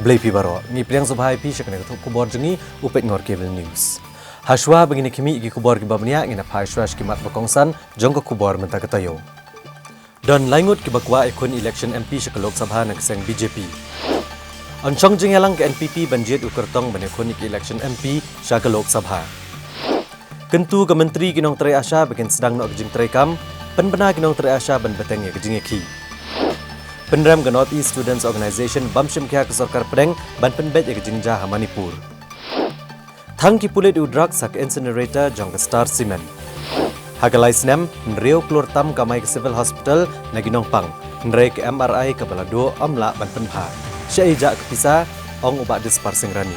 Blay pi baro ni priang subhai pi shakne ka kubor jengi upet ngor cable news. Hashwa begini kimi igi kubor ki babnia ngina phai shwash ki mat bakongsan jong ka kubor menta katayo. Dan laingut ki bakwa ikon election MP shak Lok Sabha nak seng BJP. Anchong jengelang ke NPP banjit ukertong banekon ki election MP shak Lok Sabha. Kentu ke menteri kinong Teri Asha bagian sedang nok jing Teri Kam, penbena kinong Teri Asha ban beteng ya jing ki. Penram ke North East Students Organisation bamshim kia ke sarkar pedeng ban penbet ya jing Jaha Manipur. Thang ki pulit udrak sak incinerator jong ke Star Cement. Hagalai sinem nreo klor tam kamai ke Civil Hospital na ginong pang, nrei ke MRI ke balado amla ban penpha. Syai ke pisa ong ubak disparsing rani.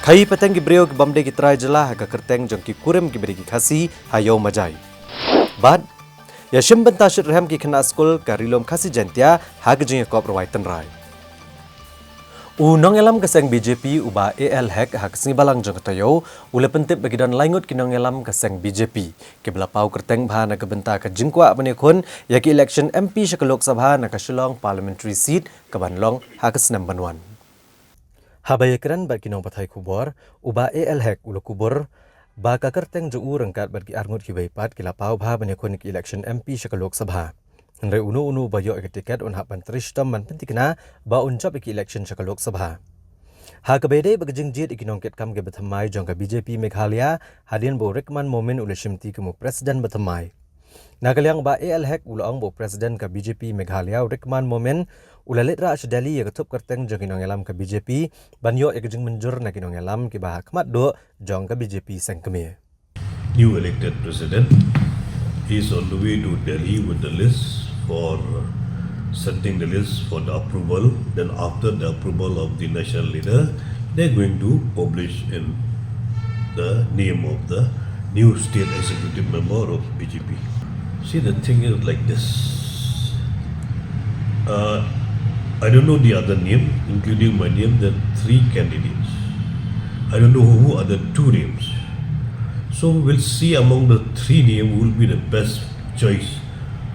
Kai peteng ki breo ki bamde ki trai jela ha kerteng jong ki kurem ki beri ki khasi hayo majai. Bad ya shim benta shit reham ki khana school ka rilom khasi jantia ha ke jing kop rawai tenrai. Nong elam kaseng BJP uba AL hack ha kesingi balang jong tayo ule pentip bagi dan laingut ki nong elam kaseng BJP ke belapau kerteng bha na ke benta ka jingkwa banekon ya ki election MP shak Lok Sabha na ka Shillong parliamentary seat ke Banlong ha ke Senam Banwan. Habayakran bagi nong pathai kubor uba AL hack ule kubor ba ka kerteng jong rangkat bagi arngut ki baipat ki lapau bha banekon ki election MP shak Lok Sabha. Nre unu bayo ek tiket on hapan trishtam man pentikna ba uncap ek election shak Lok Sabha. Ha ka bede bagjing jit ikinong ket kam ke bethamai jong ka BJP Meghalaya hadin bo rekman momen ule shimti ke mo president bethamai. Nagalyang ba AL hack ulang bo president ka BJP Meghalaya rekman momen ule letra asdali ya ketup kerteng jong kinong elam ka BJP banyo ek jing menjur na kinong elam ki ba khmat do jong ka BJP sengkeme. New elected president is on the way to Delhi with the list for setting the list for the approval. Then after the approval of the national leader, they're going to publish in the name of the new state executive member of BJP. See, the thing is like this. I don't know the other name, including my name. There are 3 candidates. I don't know who are the 2 names. So we'll see among the 3 names who will be the best choice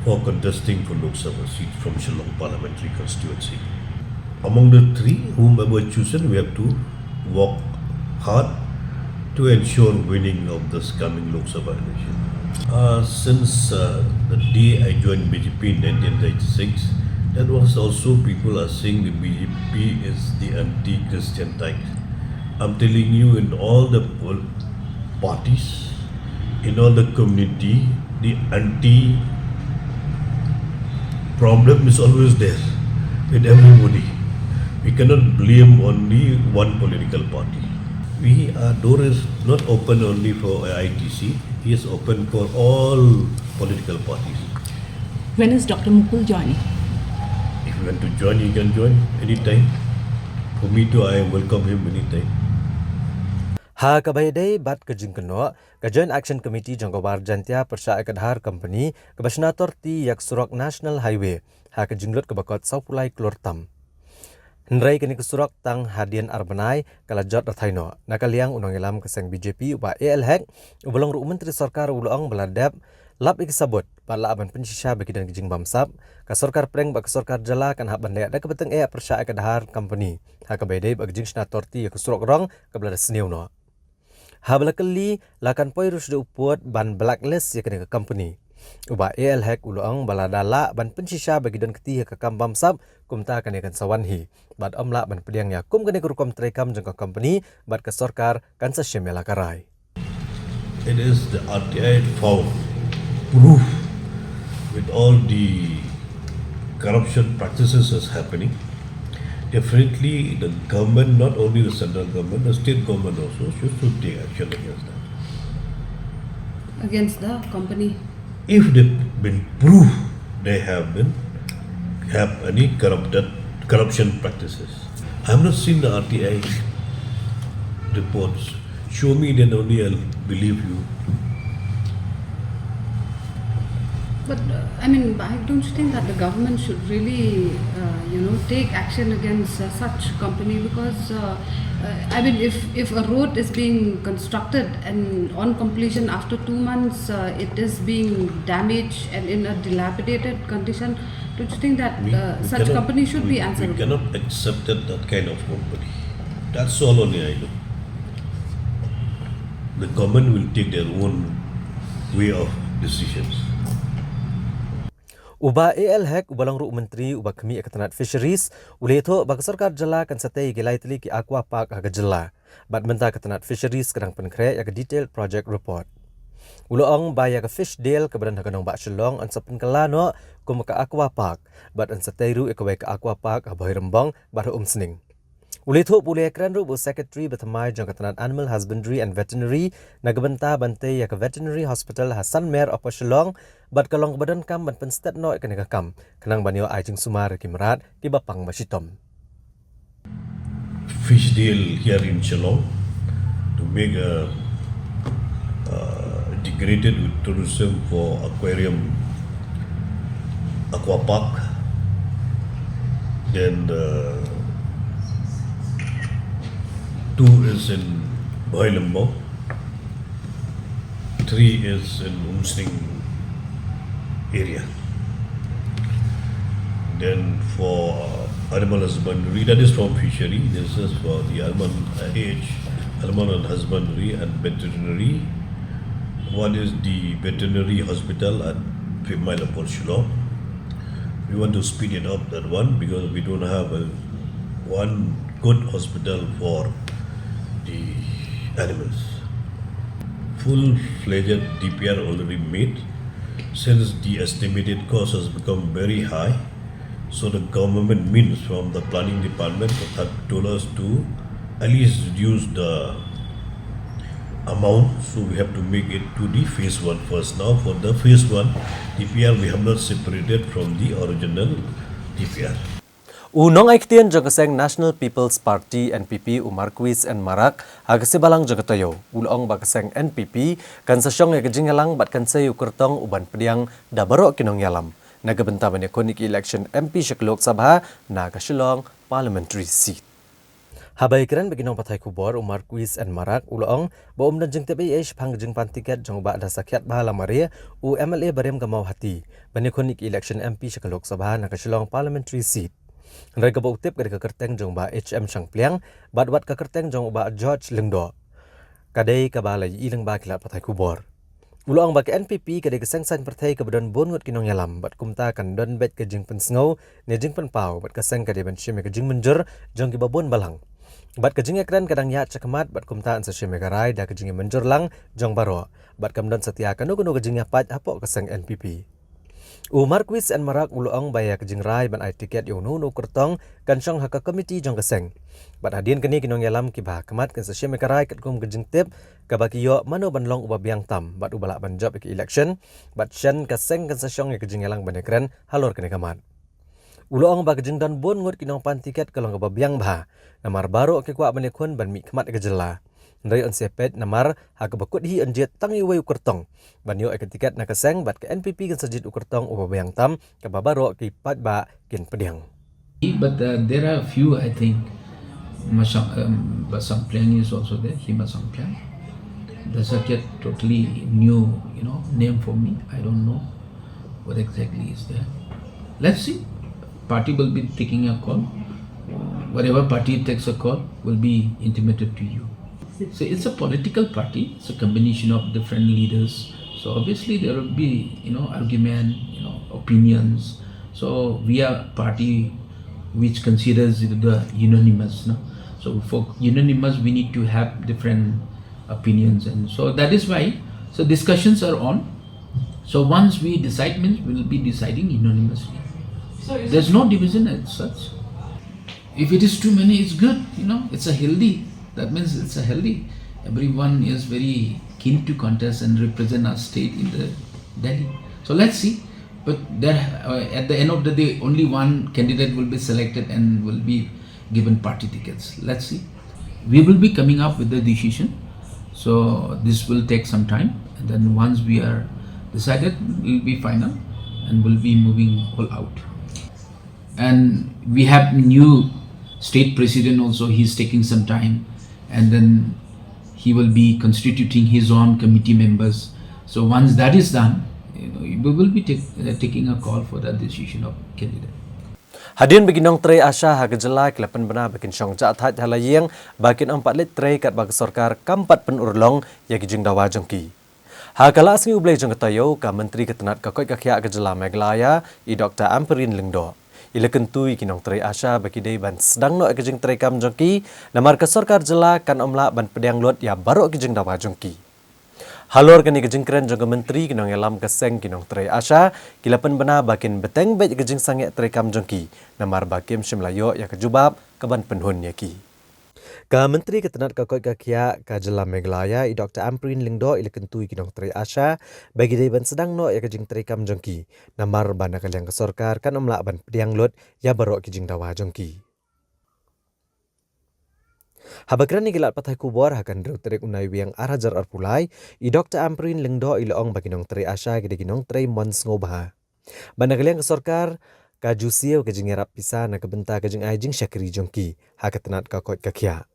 for contesting for Lok Sabha seat from Shillong parliamentary constituency. Among the 3, whomever chosen, we have to work hard to ensure winning of this coming Lok Sabha election. Since the day I joined BJP in 1996, that was also people are saying the BJP is the anti-Christian type. I'm telling you, in all the parties, in all the community, the problem is always there with everybody. We cannot blame only one political party. Our door is not open only for ITC, it is open for all political parties. When is Dr. Mukul joining? If you want to join, you can join anytime. For me too, I welcome him anytime. Ha kabayday bat ka jingkano ka Joint Action Committee jong kabar jantia persya ekadhar company ka basnator ti yak surok National Highway ha ka jinglot ka bakot saupulai klortam. Nrai kini kesurok tang hadian arbanai kala jot rathaino nakaliang unang ilam kaseng BJP uba AL hack ubelong ru menteri sarkar ulong beladap lap ikisabot pala aban pensisya bagi dan kijing bamsap ka sarkar preng ba ka sarkar jala kan hak bandai ada kebeteng persya ekadhar company ha kabayday bagi jing senator ti yak kesurok rong ka belada seniuno. Hablakali lakan poirus de upot ban blacklist ya kena ke company. Uba AL hack ulang baladala ban pensisya bagi dan ketiha ke kambam sab kumta kan yakan sawanhi. Bad omla ban pediang ya kum kena kerukom trekam jengka company bad ke sorkar kan sasyemela karai. It is the RTI found proof with all the corruption practices is happening. Definitely the government, not only the central government, the state government also should take action against that. Against the company? If they've been proved they have any corruption practices. I have not seen the RTI reports. Show me, then only I'll believe you. But I don't you think that the government should really, take action against such company because, if a road is being constructed and on completion after 2 months it is being damaged and in a dilapidated condition, Don't you think that such cannot- companies should be we answerable? cannot accept that kind of company. That's all only I know. The government will take their own way of decisions. Uba AL Hek ubalang ru menteri uba kemi akatanat fisheries uleto bag sarkar jela kan satay gilai tili ki aqua park aga jela. Bat menta akatanat fisheries kadang penkre ya detailed project report. Uloong baya ka fish deal kebadan haganong ba shilong an sapen kalano kumaka aqua park bat an satay ru ikawai ka aqua park aboy rembang bat sning. Uleto pule ekran ru secretary batamai jang katanat animal husbandry and veterinary nagbenta bantay ya ka veterinary hospital Hasan Mer apa Shillong bat kalong badan kam ban penstat no kanega kam kanang banyo ajing sumar kimrat ki bapang masitom. Fish deal here in Shillong to make a integrated with tourism for aquarium, aqua park. Then 2 is in Boilambong, 3 is in Umsning area. Then for animal husbandry, that is from fishery. This is for the animal and husbandry and veterinary. One is the veterinary hospital at 3 Mile upon Shillong. We want to speed it up, that one, because we don't have one good hospital for the animals. Full-fledged DPR already made. Since the estimated cost has become very high, so the government means from the planning department have told us to at least reduce the amount, so we have to make it to the phase 1 first. Now for the phase 1 DPR we have not separated from the original DPR. Unong aiktian jagaseng National People's Party NPP Marquis and Marak agasibalang jagatayo ulong bagaseng NPP kan sasyong ngajingalang bat kan sayu kertong uban pediang dabaro kinong yalam nagabenta banya konik election MP Lok Sabha nagasilong parliamentary seat. Habay kiran bagi nong patay kubor Marquis and Marak ulong baum dan jeng TPH pang jeng pantiket jong ba da sakyat bahala Maria u MLA barem gamau hati banya konik election MP Lok Sabha nagasilong parliamentary seat. Mereka bautip ketika kerteng jong ba HM Sangpliang, bat kerteng jong ba George Lengdo. Kadai kabalay ilang ba kilat patay kubor. Ulang ba ke NPP kadai kesengsan pertai kebedan bongot kinong yalam, bat kumta kan don bet ke jing pensngau, ne jing penpau, bat keseng kadai ban syeme ke jing menjer, jong kibabon balang. Bat ke jing ekran kadang ya cakamat, bat kumta an sa syeme garai, da ke jing menjer lang, jong baro. Bat kamdon setia kanu ke jing apat apok keseng NPP. Marquis and Marak uloong baya kejing rai ban ai tiket yung nuno kertong kan syang haka komiti jong keseng. Bat hadian kini kinong yalam kibah kemat kan sasyam ekarai kat kum kejing tip kabaki yo mano ban long uba biang tam bat ubala ban job ke election bat syan keseng kan sasyong kejing yalang ban ekran halor kene kamat. Uloong ba kejing dan bon ngot kinong pan tiket kalong uba biang bah namar baro ke kwa ban ekun ban mi kemat ke jela. Ndai on sepet namar hak bakut hi anjet tangi wayu kertong. Banyo ek tiket na keseng bat ke NPP kan sajid ukertong uba bayang tam ke babaro ki pat ba kin pediang. But there are a few, I think. Masangplang is also there. Hima Sangplang. That's a totally new, name for me. I don't know what exactly is there. Let's see. Party will be taking a call. Whatever party takes a call will be intimated to you. So it's a political party. It's a combination of different leaders. So obviously there will be, argument, opinions. So we are a party which considers the unanimous. No? So for unanimous, we need to have different opinions, and so that is why. So discussions are on. So once we decide, means we will be deciding unanimously. So there's no division as such. If it is too many, it's good. It's a healthy. That means it's a healthy. Everyone is very keen to contest and represent our state in the Delhi. So let's see. But there, at the end of the day, only one candidate will be selected and will be given party tickets. Let's see. We will be coming up with the decision. So this will take some time. And then once we are decided, it will be final and will be moving all out. And we have new state president also. He's taking some time. And then he will be constituting his own committee members. So once that is done, we will be taking a call for that decision of candidate. Hadian bagi nong tre asya ha gejala kelapan benar bakin syong ja that halayeng bakin 4 lit tre kat bagi sorkar kampat penurlong ya gijing dawa jongki. Ha kala asmi ublay jong katayo ka menteri ketenat ka koi ka khia gejala Meghalaya i Dr. Ampareen Lyngdoh. Ila kentui kinong tre asya bagi dei ban sedang no gijing tre kam jongki namar ka sorkar jela kan omla ban pediang lot ya baru gijing dawa jongki. Halor kani gejing keren jong menteri kinong elam keseng kinong tre asya kilapan bena bakin beteng bet gejing sange tre kam jongki namar bakim simlayo ya kejubab kaban penhun yaki. Ka menteri ketenat ka koi ka khia ka jela Meghalaya i Dr. Ampareen Lyngdoh ila kentui kinong tre asya bagi dei ban sedang no ya gejing tre kam jongki namar bana kalyang ka sorkar kan omla ban pediang lot ya baru gejing dawa jongki. Habakran ni gilat patay kubor hakan drew terik unay wiyang arajar arpulay i Dr. Ampareen Lyngdoh ilaong baginong tre asya gede ginong tre mons ngobha. Banagalyang kasorkar ka jusiyo kajing erap pisa na kabenta kajing ajing syakri jongki hakatanat ka kot kakya.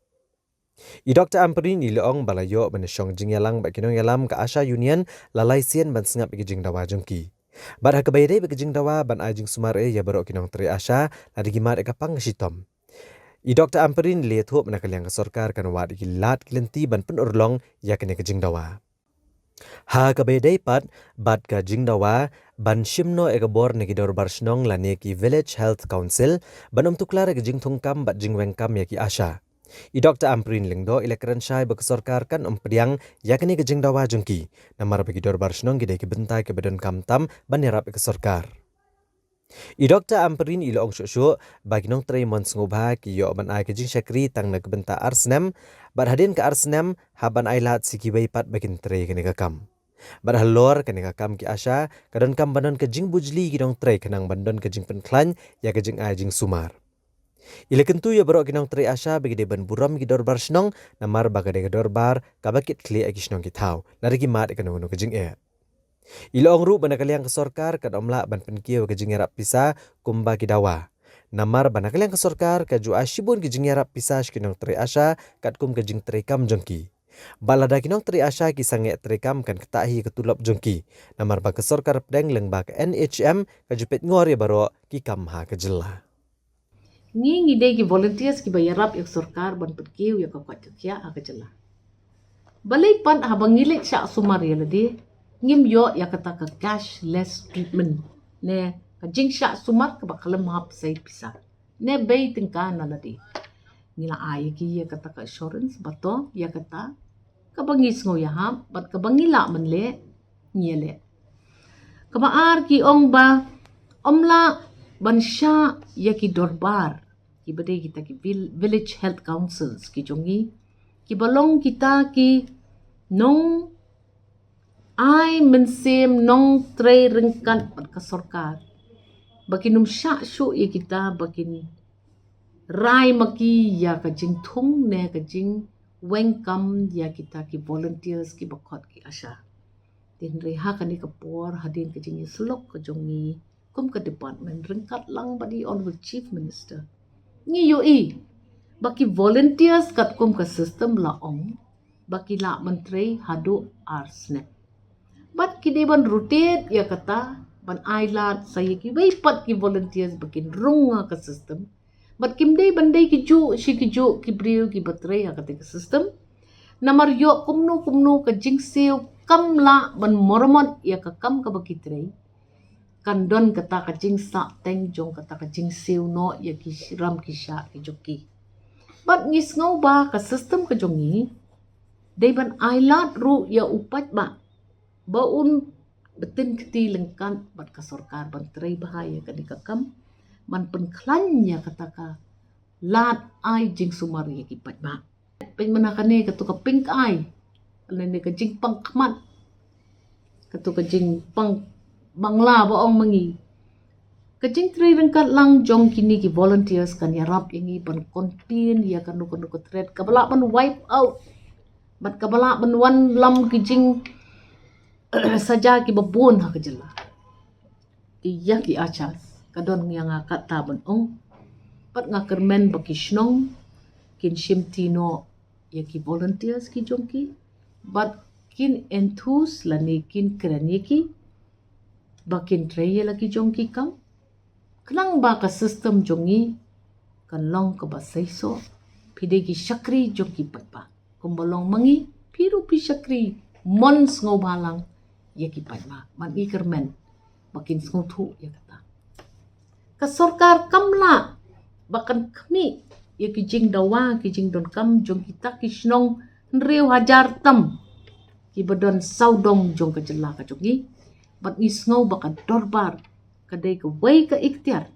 I Dr. Ampareen ilaong balayo banasyong jing yalang baginong yalam ka asya union lalay siyan ban sengap ikijing dawa jongki. Bat hakabayday bakijing dawa ban ajing sumare ya barok kinong tre asya ladigimat ikapang sitom. I Dr. Ampareen lihat hup menakalyang kasorkar kan wad gilat kilenti ban penurlong ya kene kejing dawa. Ha kabedai pat bat ka jing dawa ban shimno egabor negidor barsnong lane ki Village Health Council ban tuklar kejing thungkam bat jing wengkam ya ki asya. I Dr. Ampareen Lyngdoh ila keren syai bakasorkar kan pediang ya kene kejing dawa jengki namar begidor barsnong gidai ke bentai ke badan kamtam ban yarap kasorkar. I Dr. Ampareen ila ong syuk bagi nong tre mons ngubha ki yo ban ai kejing syakri tang na kebenta arsnem bar hadin ke arsnem haban ai lat sikibai pat bagin tre kene kakam. Bar halor kene kakam ki asya kadon kam bandon kejing bujli ki nong tre kenang bandon kejing penklan ya kejing ai jing sumar. Ila kentu ya barok kinong tre asya bagi de ban buram ki dorbar snong namar bagade ke dorbar kabakit kli aki snong ki tau lari ki mat ikan kejing e. Ilaong ru banakalyang kasorkar kad omla ban penkiyo kejing erap pisa kumba kidawa. Namar banakalyang kasorkar kaju asyibun kejing erap pisa kinong tre asya kad kum kejing tre kam jongki. Balada kinong tre asya ki sange tre kam kan ketahi ketulop jongki. Namar ba kasorkar pedeng lengba ke NHM kajupet ngor ya baro ki kam ha kejela. Ngi dei ki volunteers ki bayarap yak sorkar ban penkiyo yak kakwat kya ha kejela. Balai pan habangilik sya sumar ya ladi. Ngim yo ya kata ka cashless treatment ne ka jing sya sumar ka bakalam hap say pisa ne bay tingka na ladi ngila ay ki ya kata ka assurance bato ya kata ka bangis ngo ya hap bat ka bangila man le nyele ka maar ki ong ba omla ban sya ya ki dorbar ki bade kita ki village health councils ki jongi ki balong kita ki nong ai mensem nong tre rengkat pat kasorkar bakin sya syu ya kita bakin rai maki ya kajing thung ne kajing wengkam ya kita ki volunteers ki bakot ki asya tin reha kani kapor hadin kajing slok kajongi kum ke department rengkat lang badi honorable chief minister ngi yo i baki volunteers kat kum ke system la ong baki la menteri hadu arsnep But kini ban rotate ya kata ban ailat saya ki bay pat ki volunteers bakin runga ka system. But kimday banday ki ju ki brio ki batre ya kata ka system. Namar yo kumno ka jingsew kamla ban mormon ya ka kam ka bakitre. Kandon kata ka jingsa teng jong kata ka jingsew no ya ki ram ki sya ki joki. But ngis ngau ba ka system ka jongi. Day ban ailat ru ya upat ba. Baun betin keti lengkan bat kasorkar ban terai bahaya ka dikakam man penklannya kataka lat ai jing sumari ki patma pen manakane katu ka pink ai alene ka jing pang kmat katu ka jing pang bangla baong mangi ka jing tri lengkat lang jong kini ki volunteers kan yarap ingi ban kontin ya kan ko thread kabala ban wipe out bat kabala ban wan lam ki jing saja ki babun ha kejela iya ki achas kadon yang akat taban ong pat ngakermen baki snong kin shimtino ya ki volunteers ki jongki but kin enthus lani kin kreniki bakin treye lagi jongki kam. Kenang ba ka sistem jongi kan long ka ba saiso pide ki syakri jongki patpa. Kumbalong mangi piru pi syakri mon sngo balang ya ki patma man ikermen bakin sngo thu ya kata. Ka sarkar kamla bakan kami ya ki jing dawa ki jing don kam jongki ta ki snong nreu hajar tam ki badon saudong jong ka jela ka jongi bat isngau baka dorbar kadai ka wai ka ikhtiar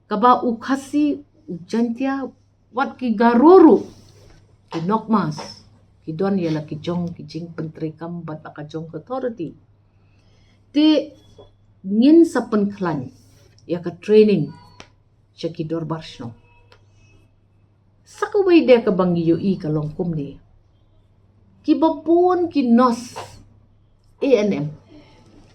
kaba u khasi u jantia wat ki garuru ki nokmas ki don yala ki jong ki jing pentri kam bat baka jong authority ti ngin sapen khlan ya ka training siya ki dorbar shno sakaway de ka bangi yo i ka longkum ni ki bapun ki nos ANM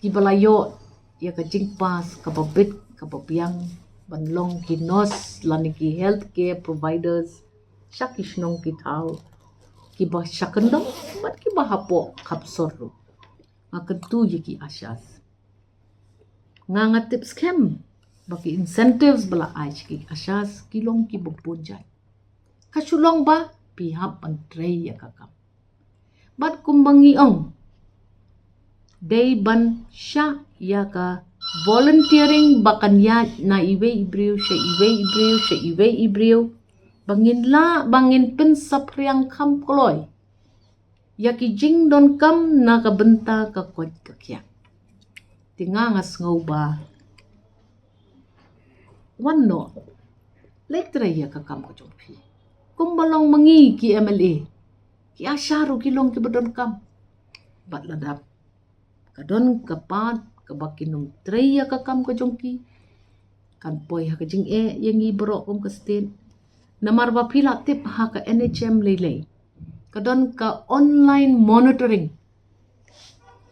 ki balayo ya ka jingpas ka babit ka babiang banlong ki nos lani ki healthcare providers syakishnong ki tau ki ba syakendong bat ki ba hapo kapsor ro ngakentu ye ki asyas nga tips scam baki incentives bala aj ki asyas kilong ki bapunjay kasulong ba pihap pantrey ya kakam bat kumbangi ong day ban siya ya ka volunteering bakan ya na iwe ibriyo bangin pin sapriang kam koloy ya ki jing don kam na kabenta ka kwat kakya tingangas ngaw ba wano lektre ya kakam ko jompi kumbalong mangi ki MLA ki asyaru kilong ki badon kam bat ladap kadon kapat kabakinong treya kakam ka jongki kan poy ha kajing yang ibro kum ka state namarba pila tip ha ka NHM lele kadon ka online monitoring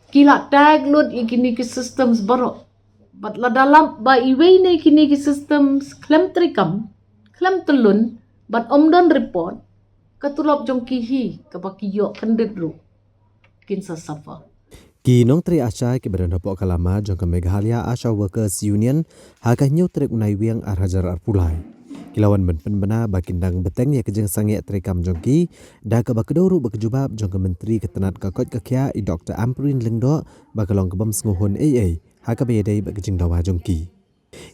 kila tag load ikini ki systems baro bat ladalam ba iway na ikini ki systems klem trikam klem telun bat omdon report katulop jongki hi kabakiyo kandidru kinsa safa Ki nong tri Asha ki badan hapok kalama jong ke Meghalaya Asha Workers Union hakah nyu trek unai wiang arhajar arpulai. Kilawan ben-pen-bena bakindang beteng ya kejeng sange trekam jongki da ke bakedoru bakejubab jong ke menteri ketenat kakot kakya i Dr. Ampurin Lengdo bakalong kebam senguhun AA hakah bayadai bakejeng dawa jongki.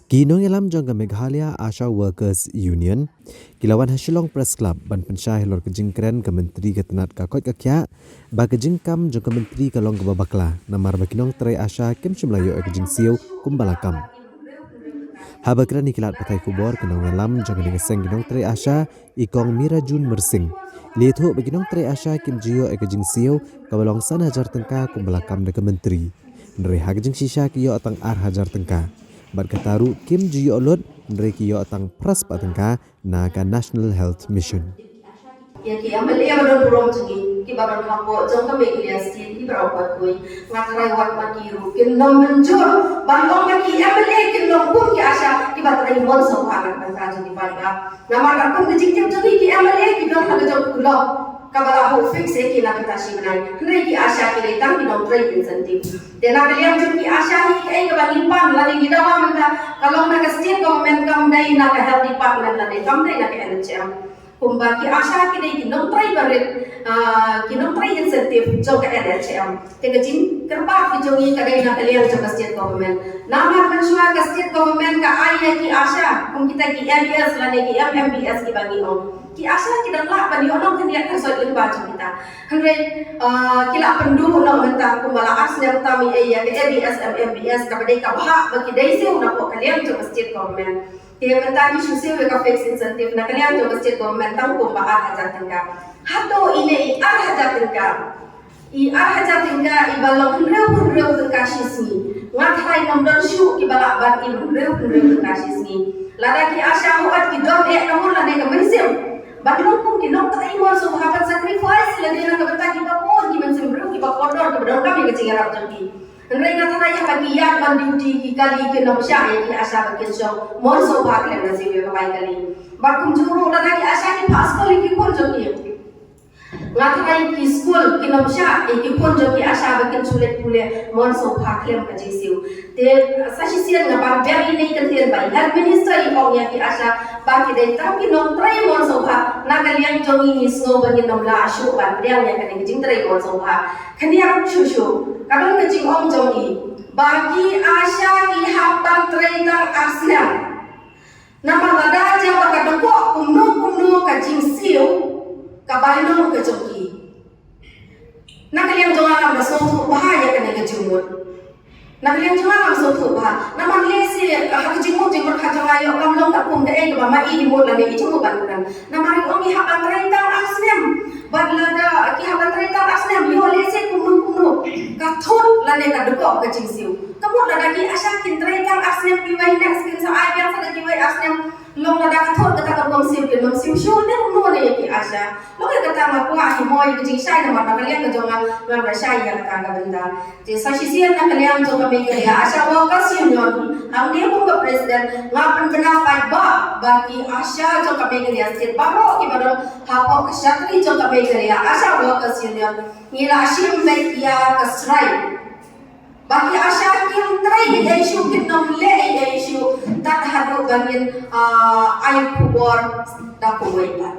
Ki nong yalam jong ke Meghalaya Asha Workers Union kilawan Hasilong Press Club ban pensyah lor kejeng keren ke menteri ketenat kakot kakya bakejeng kam jong ke menteri kalong ke babakla namar bakinong tre Asha kem simlayo kejeng siu kumbalakam. Habakran ikilat pakai kubor kenong yalam jong ke ngeseng kinong tre Asha ikong Mirajun Mersing. Lihat baginong tre Asha kim jiyo kejeng siu kabalong sana hajar tengka kumbalakam de ke menteri. Nere hakejeng sisa kiyo atang ar hajar tengka. Berkataru Kim Ji Olot mereka yo atang pras patengka na ka National Health Mission. Ya ki amal ya badan burung cegi ki badan hapo jong ka megilia sti ki berapa kui ngatarai wat makiru kin nom menjur bandong ki amal kin nom pun ki asya ki batrai mon so haran banta jadi banda nama ka pun ki jing jeng ki amal ki dong ka jong kulo kabala ho fix ki na kata si benai kini ki asya ki retang ki nom trai insentif dena kalian jeng ki asya ni kai ka bangin pan lagi ki dawa menta kalau na ka state government kam dai na ka health department la dai kam dai na ka NHM kumba ki asya ki dai ki nom trai barit ki nom trai insentif jong ka NHM te ka jin kerba ki jong ka dai na kalian jong ka state government nama kan suara ka state government ka ai ki asya kum kita ki MBS la dai ki MMBS ki bagi on ki asya ki dan la bani onong kan dia kan so ling ba kita hangre kila pendu no menta kumala asnya tami ya ke ABS MMBS ka dai ka ba bagi dai se una po kalian jong ka state government dia mentari susi we ka fix incentive na kalian jong ka state government tang ko ba hajar tengka hato ini ar hajar tengka i ar hajar tengka i balong reu tengka sisni ngathai nomdon shu ki balak bat i reu tengka sisni lada ki asya huat ki dom nomor la ne ka mesim batlong kum ki nok tai mo so hapat sacrifice la dina ka bata ki bapon ki mensim reu ki bakodor ki badong kami ke cingarap jengki Nrai ngata na ya bagi ya ban duty ki kali ke nom sya ya ki asya bakin so mon so bak le na siwe ka bai kali bakum juru la ki asya ki pas kali ki kon jengki Ngatai ki school ki nomsha ki pon jo ki asha ba kin sulet pule mon so phaklem ka jisiu te sashi sian nga ban very nei kan thian bai health minister I ong ya ki asha ba ki dei tam ki nom trai mon so pha na ka liang jong ni sno ba ni nom la ashu ban liang ya kan jing trai mon so pha khaniam chu chu kadon ka jing ong jong ni ba ki asha ki ha ban trai tang asnam nama lada ja ba ka doko kumno ka jing siu kabaino ke joki nakaliang jonga ma so thu bahaya ka ne jumut nakaliang jonga ma so thu bah naman lesi ha jingmo jingmo kha jonga yo kam long ta kum de e ba ma I di mot la ne I chumu ban kan namari ongi ha antrai tang asnem badla da ki ha antrai tang asnem yo lesi kumno ka thot la ne ka doko ka jing siu kamot la da ki asha kin trai tang asnem ki wai na skin sa ai biang sa ki wai asnem long la da ka thot ka ta ka siu ke nom siu shu ne no ne ki asha lo ka ta ma ko a hi moi ki jing sai na ma ka liang ka jonga ma ba sai ya ka ga benda je sa shi sian na ka liang jonga me ke ya asha wa ka siu nyon ang ne ko ka president nga pan bana pai ba ki asha jonga me ke ya state ba ro ki ba ha ko ka shakri jonga me ke ya asha wa ka siu nyon ni la shim me ya ka strai baki asya kim try ay issue kin nom le ay issue tat hado bangin ay kubor da kuwaita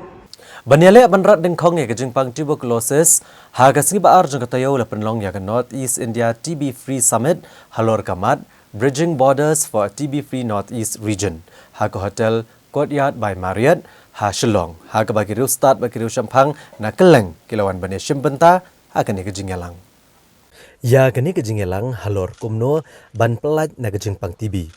Banyale banrat ding khong ke jingpang tuberculosis ha ka sgi ba ar jong tayo la penlong ya North East India TB Free Summit halor kamat Bridging Borders for TB Free North East Region ha ka hotel Courtyard by Marriott ha Shillong ha ka bagi riu start bagi riu Champang na keleng kilawan bane shimbenta ha ka ne ke jingelang ya kini kejingelang halor kumno ban pelaj na kejingpang TB.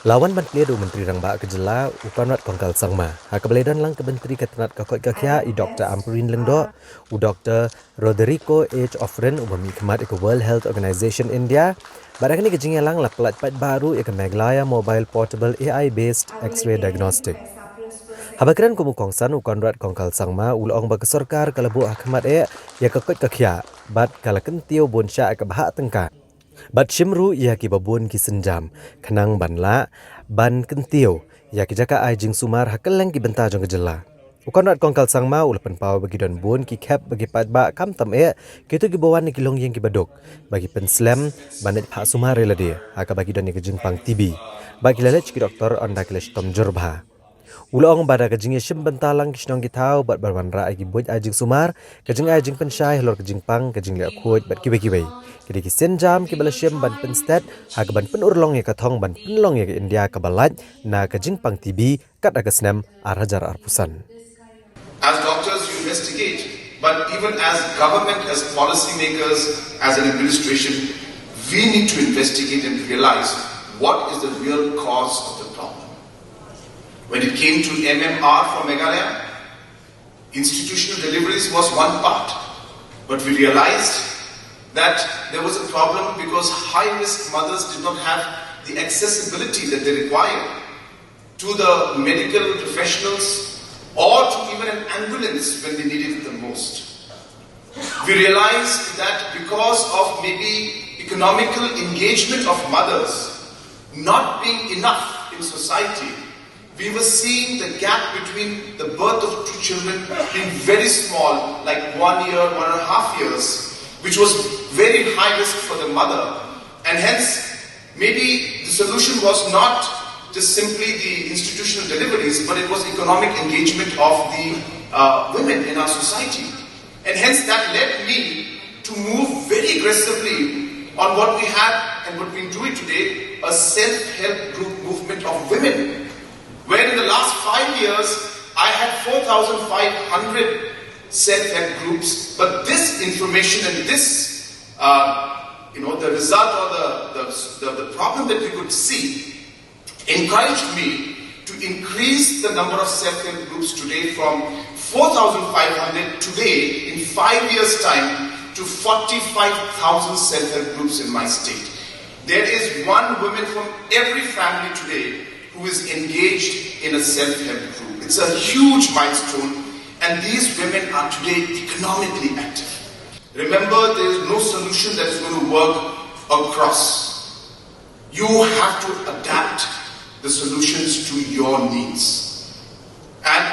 Lawan ban pledo menteri rang ba kejela upanrat kongkal sangma. Ha kebeledan lang ke menteri ketenat kakot kakya I Dr. Ampurin Lengdo, u Dr. Roderico H. Offren umami kemat ke World Health Organization India. Barak ni kejingelang la pelaj pat baru ke Meglaya Mobile Portable AI based X-ray diagnostic. Habakran kumu kongsan ukonrat kongkal sangma ulong bagi sarkar kalabu akmat ya kakot kakya bat kalakan tio bonsha ke bahak tengka bat shimru ya ki babun ki senjam kenang banla ban kentio ya ki jaka ai jing sumar hakeleng ki benta jong kejela ukonrat kongkal sangma ulapan pau bagi don bun ki cap bagi pat ba kam tam kitu ki bawan ni kilong yang ki badok bagi penslam banit phak sumar reladi aka bagi don ni ke jingpang TB bagi lalet ki doktor onda kilesh tom jurba Ulong pada kejing yeshim bentalang kisnong kitau bat barwanra agi buat ajing sumar kejing ajing pensyai lor kejing pang kejing liak kuat bat kibai kedi kisen jam ki balashim ban penstat ha ban penurlong ya kathong ban penlong ya ke India ka balat na kejing pang TB kat agasnam arhajar arpusan. As doctors you investigate, but even as government, as policy makers, as an administration, we need to investigate and realize what is the real cause of the problem. When it came to MMR for Meghalaya, institutional deliveries was one part. But we realized that there was a problem because high-risk mothers did not have the accessibility that they required to the medical professionals or to even an ambulance when they needed it the most. We realized that because of maybe economical engagement of mothers not being enough in society, we were seeing the gap between the birth of two children being very small, like 1 year, 1.5 years, which was very high risk for the mother. And hence, maybe the solution was not just simply the institutional deliveries, but it was economic engagement of the women in our society. And hence that led me to move very aggressively on what we had and what we're doing today, a self-help group movement of women. Where in the last 5 years, I had 4,500 self-help groups, but this information and this, the result or the problem that we could see encouraged me to increase the number of self-help groups today from 4,500 today in 5 years' time to 45,000 self-help groups in my state. There is one woman from every family today who is engaged in a self-help group. It's a huge milestone, and these women are today economically active. Remember, there is no solution that is going to work across. You have to adapt the solutions to your needs. And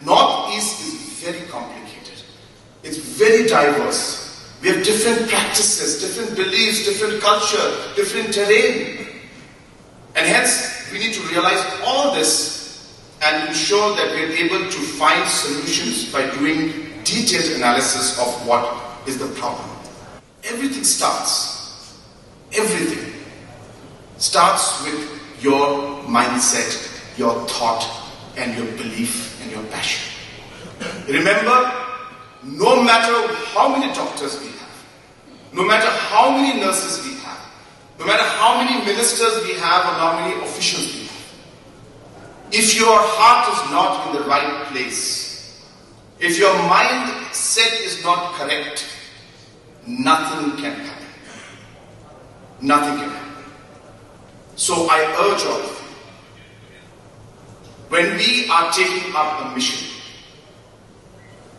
Northeast is very complicated. very diverse. We have different practices, different beliefs, different culture, different terrain. And hence, we need to realize all this and ensure that we are able to find solutions by doing detailed analysis of what is the problem. Everything starts with your mindset, your thought, and your belief and your passion. Remember, no matter how many doctors we have, no matter how many nurses we have, no matter how many ministers we have or how many officials we have, if your heart is not in the right place, if your mindset is not correct, nothing can happen. Nothing can happen. So I urge all of you, when we are taking up a mission,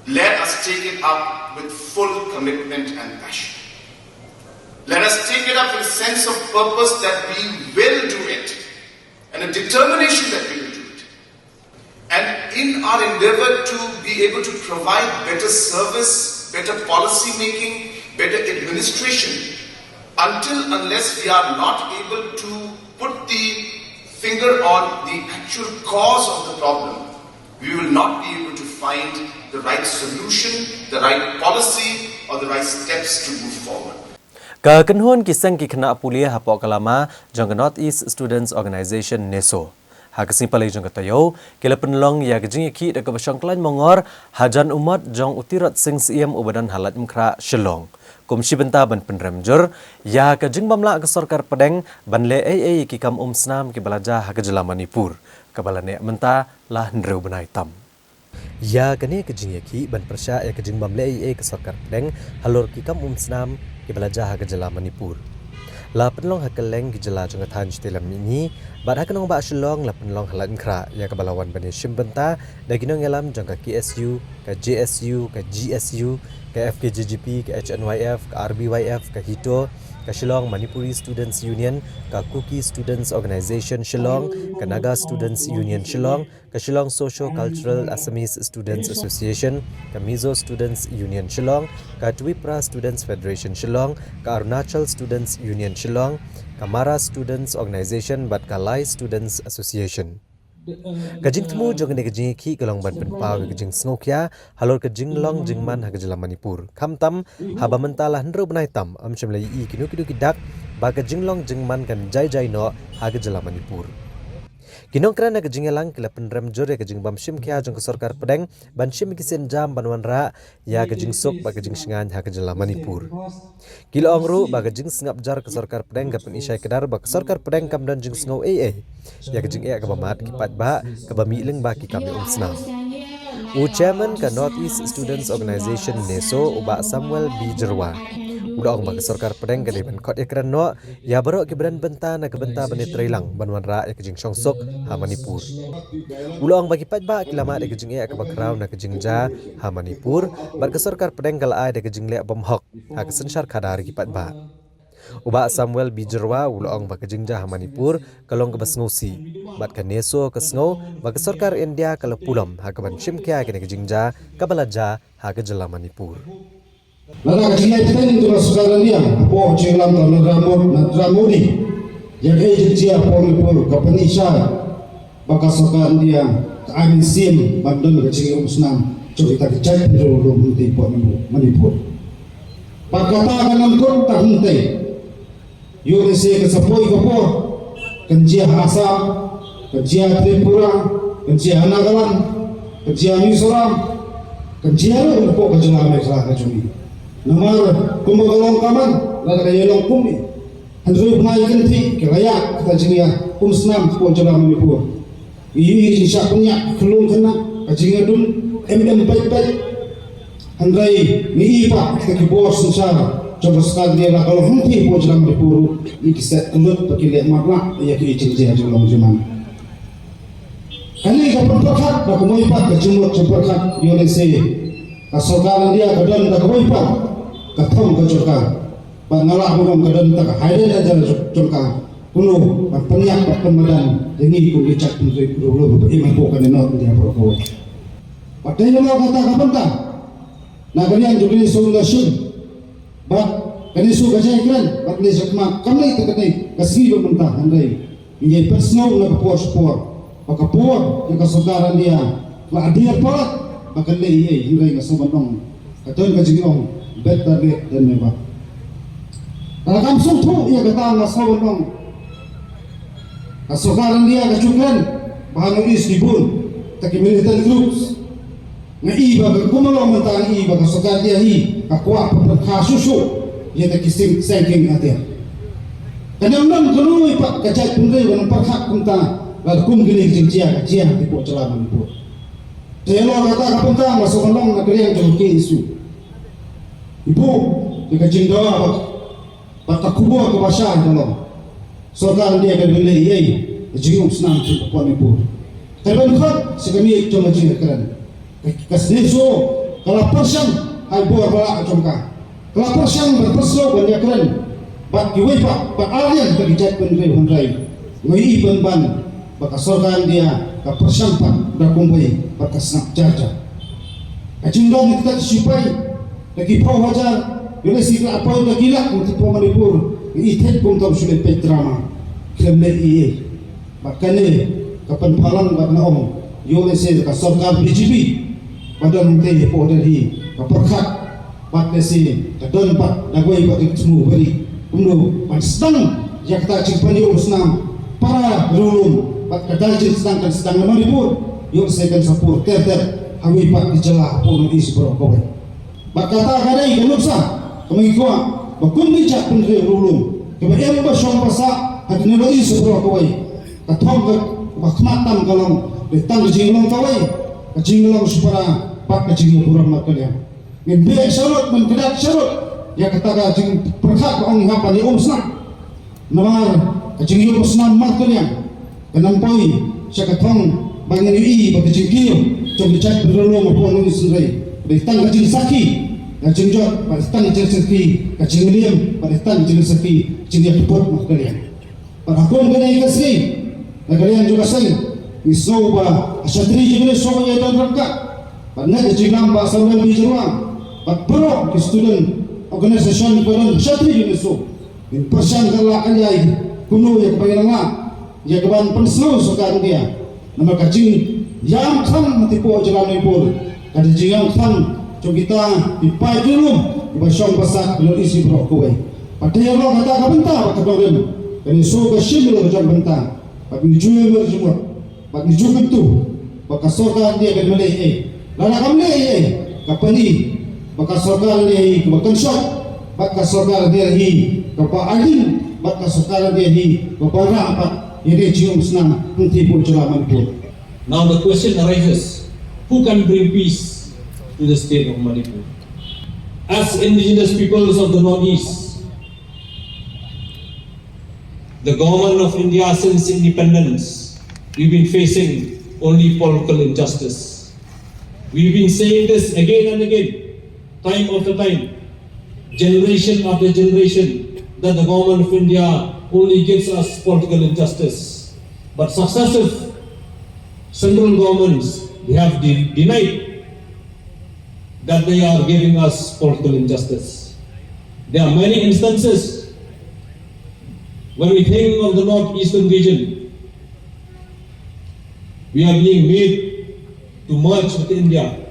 let us take it up with full commitment and passion. Let us take it up with a sense of purpose that we will do it, and a determination that we will do it. And in our endeavor to be able to provide better service, better policy making, better administration, unless we are not able to put the finger on the actual cause of the problem, we will not be able to find the right solution, the right policy, or the right steps to move forward. Kekenhuan kisang kikena pulia hapok kalama jang North East Students Organization NESO. Hakasi palai jang katayo, kila penlong ya kejing iki da kabasangklan mongor hajan umat jang utirat sing siem ubadan halat mkra Shillong. Komisi benta ban penremjur ya kejing bamla ke Sarkar Padang ban le AA ki kam snam ki balaja ha kejela Manipur. Kabala ne menta lah ndreu benai tam. Ya kene kejing yaki ban persya ya kejing bamle AA ke Sarkar Padang halor ki kam snam ki balaja ha kejela Manipur. La penlong ha keleng ki jela jang than stelam ini bad ha kenong ba Shillong la penlong halat mkra ya kabalawan bani shimbenta da ginong yalam jang ka KSU ka JSU ka GSU ke FKJGP, ke HNYF, ke RBYF, ke HITO, ke Shillong Manipuri Students Union, ke Kuki Students Organization Shillong, ke Naga Students Union Shillong, ke Shillong Socio-Cultural Assamese Students Association, ke Mizo Students Union Shillong, ke Twipra Students Federation Shillong, ke Arunachal Students Union Shillong, ke Mara Students Organization, bat ke Lai Students Association. Kajing temu jong ne kajing ki kalong ban penpau kajing snokya halor kajing long jingman ha kajela Manipur kamtam haba mentalah ndro benai tam am chemlai I kinu kidak ba kajing long jingman kan jai no ha kajela Manipur kinong krana kajing lang kila penrem jore kajing bam shim kya jong Sarkar Padang ban shim kisen jam banwan ra ya kajing sok ba kajing singan ha kajela Manipur kilo angru ba kajing singap jar ke Sarkar Padang ka penisai kedar ba Sarkar Padang kam dan jing sngo AA ya kajing ka bamat ki pat ba ka bamiling ba ki kami umsna u chairman ka North East Students Organization NESO uba Samuel B Jerwa udang ba Sarkar Padang ka deban kot ekran no ya baro ki bran benta na ka benta bani trailang banwan ra ya kajing songsok ha Manipur ulong bagi pat ba kilama de kajing ka bakraw na kajing ja ha Manipur bar ka Sarkar Padang kala ai de kajing le bom hok ha ka senshar khadar ki pat ba uba Samuel Bijerwa ulong ba kajing ja ha Manipur kalong ka basngosi bat ka NESO ka sngo ba ka Sarkar India kala pulam ha ka ban shimkya ka kajing ja ka balaja ha ka jela Manipur Lada kajinai petani tu rasulah dia, po cilam tu nadramudi, yang agensi apa Manipur, kapani syar, baka sokan dia, amin sim, bandun kajinai usnam, cerita kecai dulu henti po Manipur. Pakata kanan kun tak henti, Yunisi kesapoi kapo, kerja Assam, kerja Tripura, kerja Nagaland, kerja Mizoram, kerja lu po kajinai mereka kajuni. Namar kumbagalong kaman lada kayalong kumi handro bunai kenti kelaya kata jingia kumsnam po jala Manipur iyi isya punya kelung kena kajinga dun pai handrai ni ipa ke bos sensara coba sekali dia kalau henti po jala Manipur ikiset kelut pakile marna ya ki ijinja jala zaman kali kapan perkat nak mo ipa kajumot perkat yolese kasokalan dia kadon tak mo ipa kathom kajurka pangalah bukan kadang tak hadir aja jurka kuno penyak pemadan ini ku dicak untuk dulu iman bukan not dia berkau padahal kalau kata kapan tak Na kalian juga ni sungguh syur. Bak kani su gajai kan, bak ni sakma kamai takani kasi bermentah andai. Ini personal na kapor. Pakapor yang kesaudara dia, lah dia parat, maka dia hingga yang sebenong. Katakan kajingong better late than never. Kalau kamu suatu ia kata nggak sebenong. Kesaudara dia kecukupan bahan nulis dibun, tapi militan groups. Ngai baga kumalo mentang baga kesaudara dia kakwa kasusuk ia tak kising sengking atia. Kadang-kadang kalau ipak kacai pun dia nampak hak kunta. Lalu kum gini jengcia di pok celaman pun. Saya kata kapunta masuk kolong nak kalian jengki isu. Ibu jika jenggawa bak kubur ke basah kolong. Sokan dia akan beli ye jenguk senang tu pon ibu. Tapi kan sekali cuma jengkeran. Kasih so kalau persen hai buat balak congkang. Kalau persen berpersau banyak keren. Bak kiwai bak alian terjadi pendiri hundai. Ngai ban baka sorgan dia ka persampan da kumbai baka snap charger kacindong kita sipai lagi pau hajar yole sikla apa da gila untuk Manipur itet kum tam sulit petrama kemle iye bakane kapan palang bakna om yole se ka sorgan BJP padang te po dari ka perkat bakne se ka don pak da goi bak semua beri kumno sedang jakta cipani usnam para rulum Pak kadajin sedang Manipur yuk saya akan sapur ter hawi pak dicelah pun isi berokok Pak kata kadai kenupsa kami kuat bakun bijak pun dari rulum kemudian bersyong pasak hati nelo isi berokok katong ke bakmatan kalau ditang jinglong kawai jinglong supaya pak jinglong kurang makanya ngebe syarut menkedak syarut ya kata jing perhak ong hapa di umsna namar jinglong usnam makanya Kenampoi saya katong bangun ini bagi jengkio coba cek berlalu maupun nulis sendiri bertang kacing saki kacing jod bertang kacing saki kacing liam bertang kacing saki kacing dia tepot mak kalian perhakuan kalian kasih kalian juga say isoba asyatri juga soba ya dan rangka banyak kacing nambah sambil bijuang berperok di student organisation peran asyatri juga so in persen kalau kalian kuno ya kebayang ya keban penselu sekarang dia nama kacing yang kan tipu jalan Manipur kada jingang kan co kita dipai dulu di basong pasak lo isi brokoi padahal lo kata ka bentar ka dorem dan so ka shimlo ka bentar bagi jual berjumur bagi jual tu baka sokan dia kan melei lana kamlei kapani baka sokan dia ke shot baka sokan dia ke pa alin baka sokan dia ke pa rapat ini cium senang nanti pun celaman pun. Now the question arises, who can bring peace to the state of Manipur? As indigenous peoples of the Northeast, the government of India since independence, we've been facing only political injustice. We've been saying this again and again, time after time, generation after generation, that the government of India only gives us political injustice. But successive central governments, they have denied that they are giving us political injustice. There are many instances when we think of the northeastern region, we are being made to merge with India.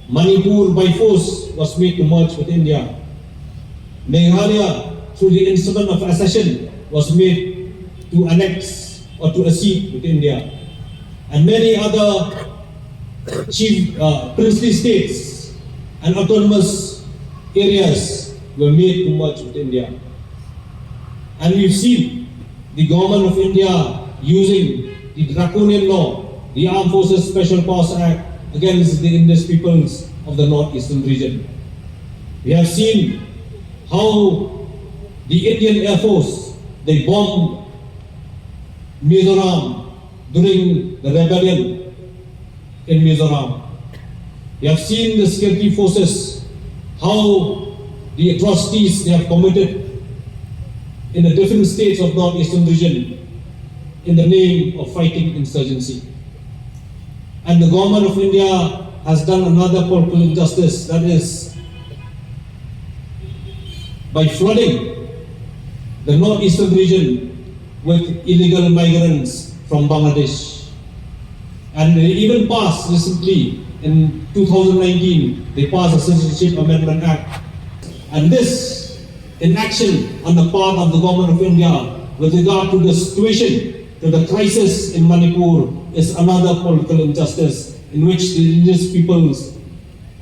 Manipur by force was made to merge with India. Meghalaya, through the instrument of accession, was made to annex or to accede with India, and many other princely states and autonomous areas were made to merge with India. And we've seen the government of India using the draconian law, the Armed Forces Special Powers Act, against the indigenous peoples of the northeastern region. We have seen how the Indian Air Force, they bombed Mizoram during the rebellion in Mizoram. We have seen the security forces, how the atrocities they have committed in the different states of northeastern region in the name of fighting insurgency. And the government of India has done another political injustice, that is by flooding the northeastern region with illegal migrants from Bangladesh. And they even passed recently, in 2019, they passed a Citizenship Amendment Act. And this inaction on the part of the government of India with regard to the situation, to the crisis in Manipur, is another political injustice in which the indigenous peoples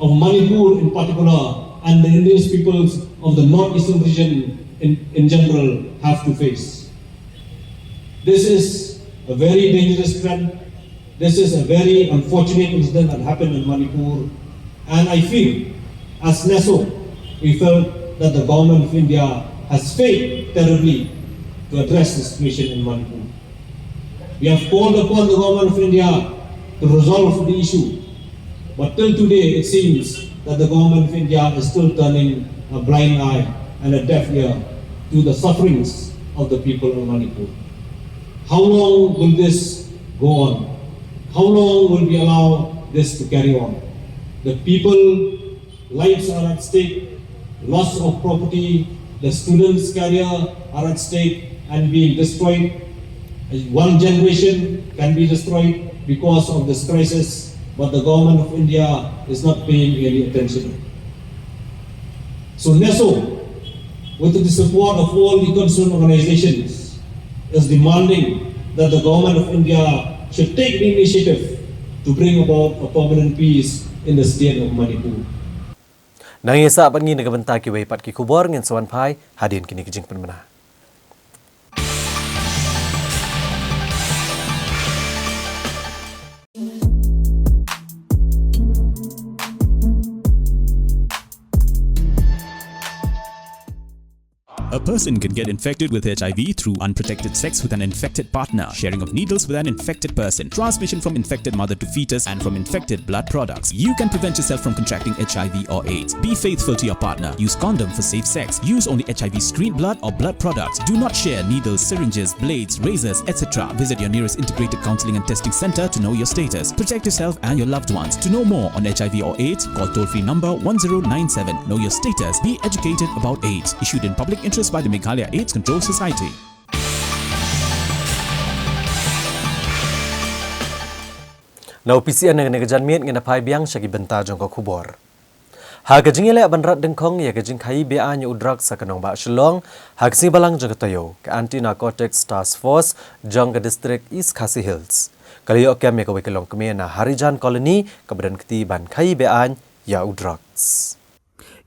of Manipur in particular and the indigenous peoples of the northeastern region in general have to face. This is a very dangerous trend. This is a very unfortunate incident that happened in Manipur, and I feel, as NESO, we felt that the government of India has failed terribly to address the situation in Manipur. We have called upon the government of India to resolve the issue, but till today it seems that the government of India is still turning a blind eye and a deaf ear to the sufferings of the people of Manipur. How long will this go on? How long will we allow this to carry on? The people, lives are at stake, loss of property, the students' career are at stake and being destroyed. One generation can be destroyed because of this crisis, but the government of India is not paying any attention. So NESO, with the support of all the concerned organizations, is demanding that the government of India should take the initiative to bring about a permanent peace in the state of Manipur. Nang isa pan ngin nagabanta ki way pat ki kubor ngin sawan pai hadin kini kijing penmana. A person can get infected with HIV through unprotected sex with an infected partner, sharing of needles with an infected person, transmission from infected mother to fetus, and from infected blood products. You can prevent yourself from contracting HIV or AIDS. Be faithful to your partner. Use condom for safe sex. Use only HIV-screened blood or blood products. Do not share needles, syringes, blades, razors, etc. Visit your nearest integrated counseling and testing center to know your status. Protect yourself and your loved ones. To know more on HIV or AIDS, call toll-free number 1097. Know your status. Be educated about AIDS. Issued in public interest by the Meghalaya AIDS Control Society. Na UPCN ng nagajanmian ng napay biyang siya gibenta jong kakubor. Hagajing ila banrat dengkong ya gajing kai bean yu udrak sa kanong ba Shillong hagsi balang jong katayo ka Anti-Narcotics Task Force jong ka District East Khasi Hills. Kaliyo kem ya kawai kalong kami na Harijan Colony kabadan kati ban kai bean ya udraks.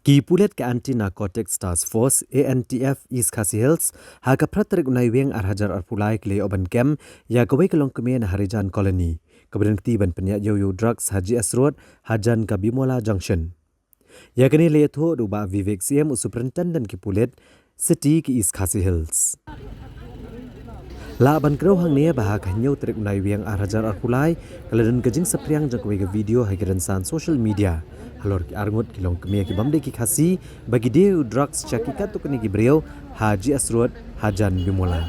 Kipulet ke Anti-Narcotics Task Force ANTF East Khasi Hills haga pratrik unai weng arhajar arpulai kle oban kem ya kawai kalong kemi na Harijan Colony kabadan kti ban penya yo drugs Haji Asrod Hajan Kabimola Junction ya kini le tho duba Vivek CM Superintendent Kipulet City ki East Khasi Hills la ban krau hang ne bahag hanyo trik unai weng arhajar arpulai kaladan kajing sapriang jang kawai video hagiran san social media halor ki arngot kilong kemia ki bamde ki khasi bagi deu drugs chakika tu kini ki brio Haji Asrod Hajan Bimola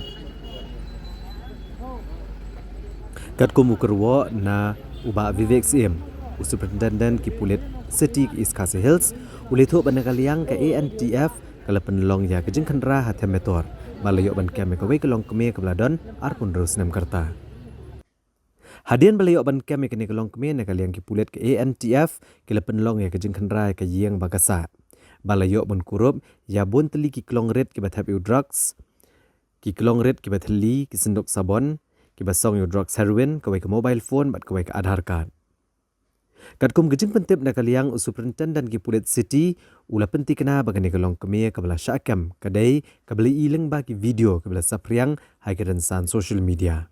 kat ko mukerwo na uba Vivek CM Superintendent Kipulet City East Khasi Hills ulitho banakaliang ka ANTF kala penlong ya kejing khandra hathemetor balayo ban kame ko wei kelong kemia kabladon arpun terus nem karta Hadian balayo ban kami kini kelong kemi na kaliang Kipulet ke ANTF kila penlong ya kejing khandrai ke yiang bagasa. Balayo ban kurup ya bon teli ki kelong red ki bathap drugs ki kelong red ki bathali ki sendok sabon ki basong yu drugs heroin kawai ke mobile phone bat kawai ke Aadhaar card. Katkum kejing pentip na kaliang Superintendent Kipulet City ula penti kena bagani kelong kemi kabala syakam kadai kabali ileng ba ki video kabala sapriang hai kedan san social media.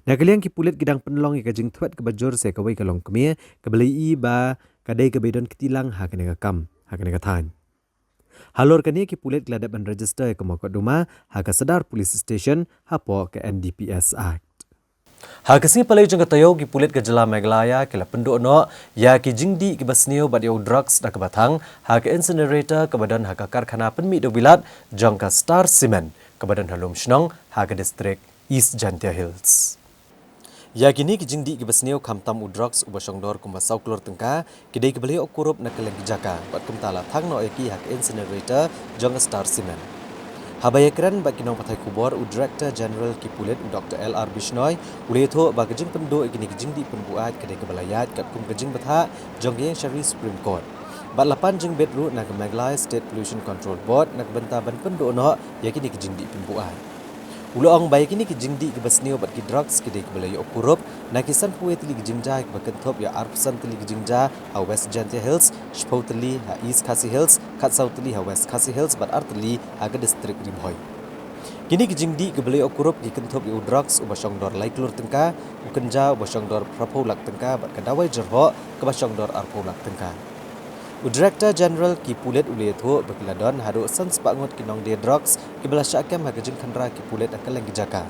Nakaliang Kipulet gidang penlong ikajing tuat kebajor se kawai kalong kemia kabeli I ba kadai kebedon ketilang hakane kam hakane kathan. Halor kani Kipulet gladap ban register ke mokot duma haka sedar police station hapo ke NDPS Act. Hakasi palai jeng katayo Kipulet ke Jela Meghalaya kela penduk no ya ki jingdi ki basnio bad yo drugs da kebathang haka incinerator kebadan haka karkhana penmi do bilat jangka Star Cement kebadan halum shnong haka district East Jantia Hills. Yakini kijingdi kibasneo kamtam udrox ubasongdor kumbasau klor tengka kidai kebeli okurup nakeleng jaka bat kumtala thangno eki hak incinerator jong Star Cement. Habayakran bak kinong pathai kubor u Director General Kipulet Dr. L.R. Bisnoy uletho bak kejing pendo ekini kijingdi penbuat kedai kebalayat kat kum kejing batha jong yang Syari Supreme Court. Bat lapan jeng bedru nak Meglai State Pollution Control Board nak benta ban pendo no yakini kijingdi penbuat. Uloong baik ini kijingdi kibasneo bat kidrox kidai kebelayo okurup nakisan puwe tili kijingja kibakentop ya arpusan tili kijingja ha West Gentia Hills, Shpau tili ha East Khasi Hills, Katsau tili ha West Khasi Hills bat artili ha ke distrik Rimhoi. Kini kijingdi kebelayo okurup kikentop ya udrox ubasongdor laiklur tengka, ukenja ubasongdor prapaulak tengka bat kadawai jerho kebasongdor arpaulak tengka. Director General Kipulet uletho berkeladon haru sans pangot kinong dia drugs kibala syakam hagajing khandra Kipulet akaleng gejaka.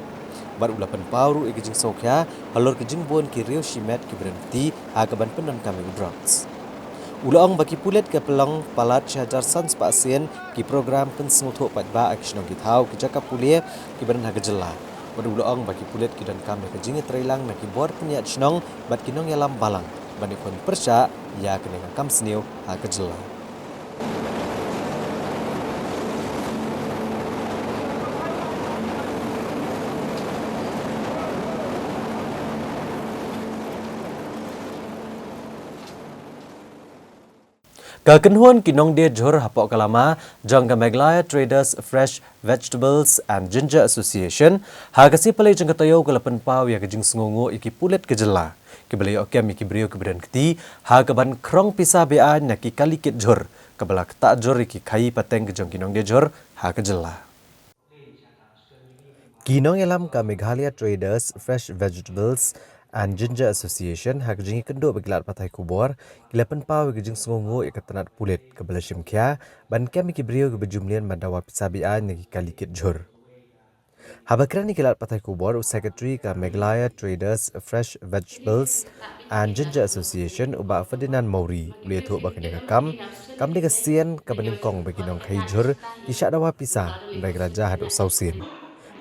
Bar ulapan pauru egejing sokya halor kejing bon ki Rio Shimet ki berhenti hagaban penan kami drugs. Ulaong baki Pulet ke pelong palat syajar sans pasien ki program pensengutho patba akisnong githau kejaka pulie ki beran hagajela. Bar ulaong baki Pulet ki dan kami kejing trailang na ki bor peniat snong bat kinong yalam balang. Banikon persya ya kena kam sniu ha kejela. Kakenhuan kinong dia Johor hapok kalama jangka Meglaya Traders Fresh Vegetables and Ginger Association hagasi palai jangka tayo kalapan pau ya kejing sengongo iki Pulet kejela. Kebeli okem iki brio keberan keti ha kaban krong pisah bea naki kali kit Johor kebala tak Johor iki kai pateng kejong kinong dia Johor ha kejela. Kinong elam ka Meghalaya Traders Fresh Vegetables and Ginger Association ha kejing kendo begilat patai kubor kilapan pau kejing sengongo ikatanat Pulet kebala simkia ban kem iki brio kebejumlian mandawa pisah bea naki kali kit Johor. Habakran ikilat patai kubor Secretary ka Meghalaya Traders Fresh Vegetables and Ginger Association ubak Ferdinand Mauri uletho bakene kam de kasian ka beningkong bagi nong khaijur isyak dawa pisah ndai raja hadu sausin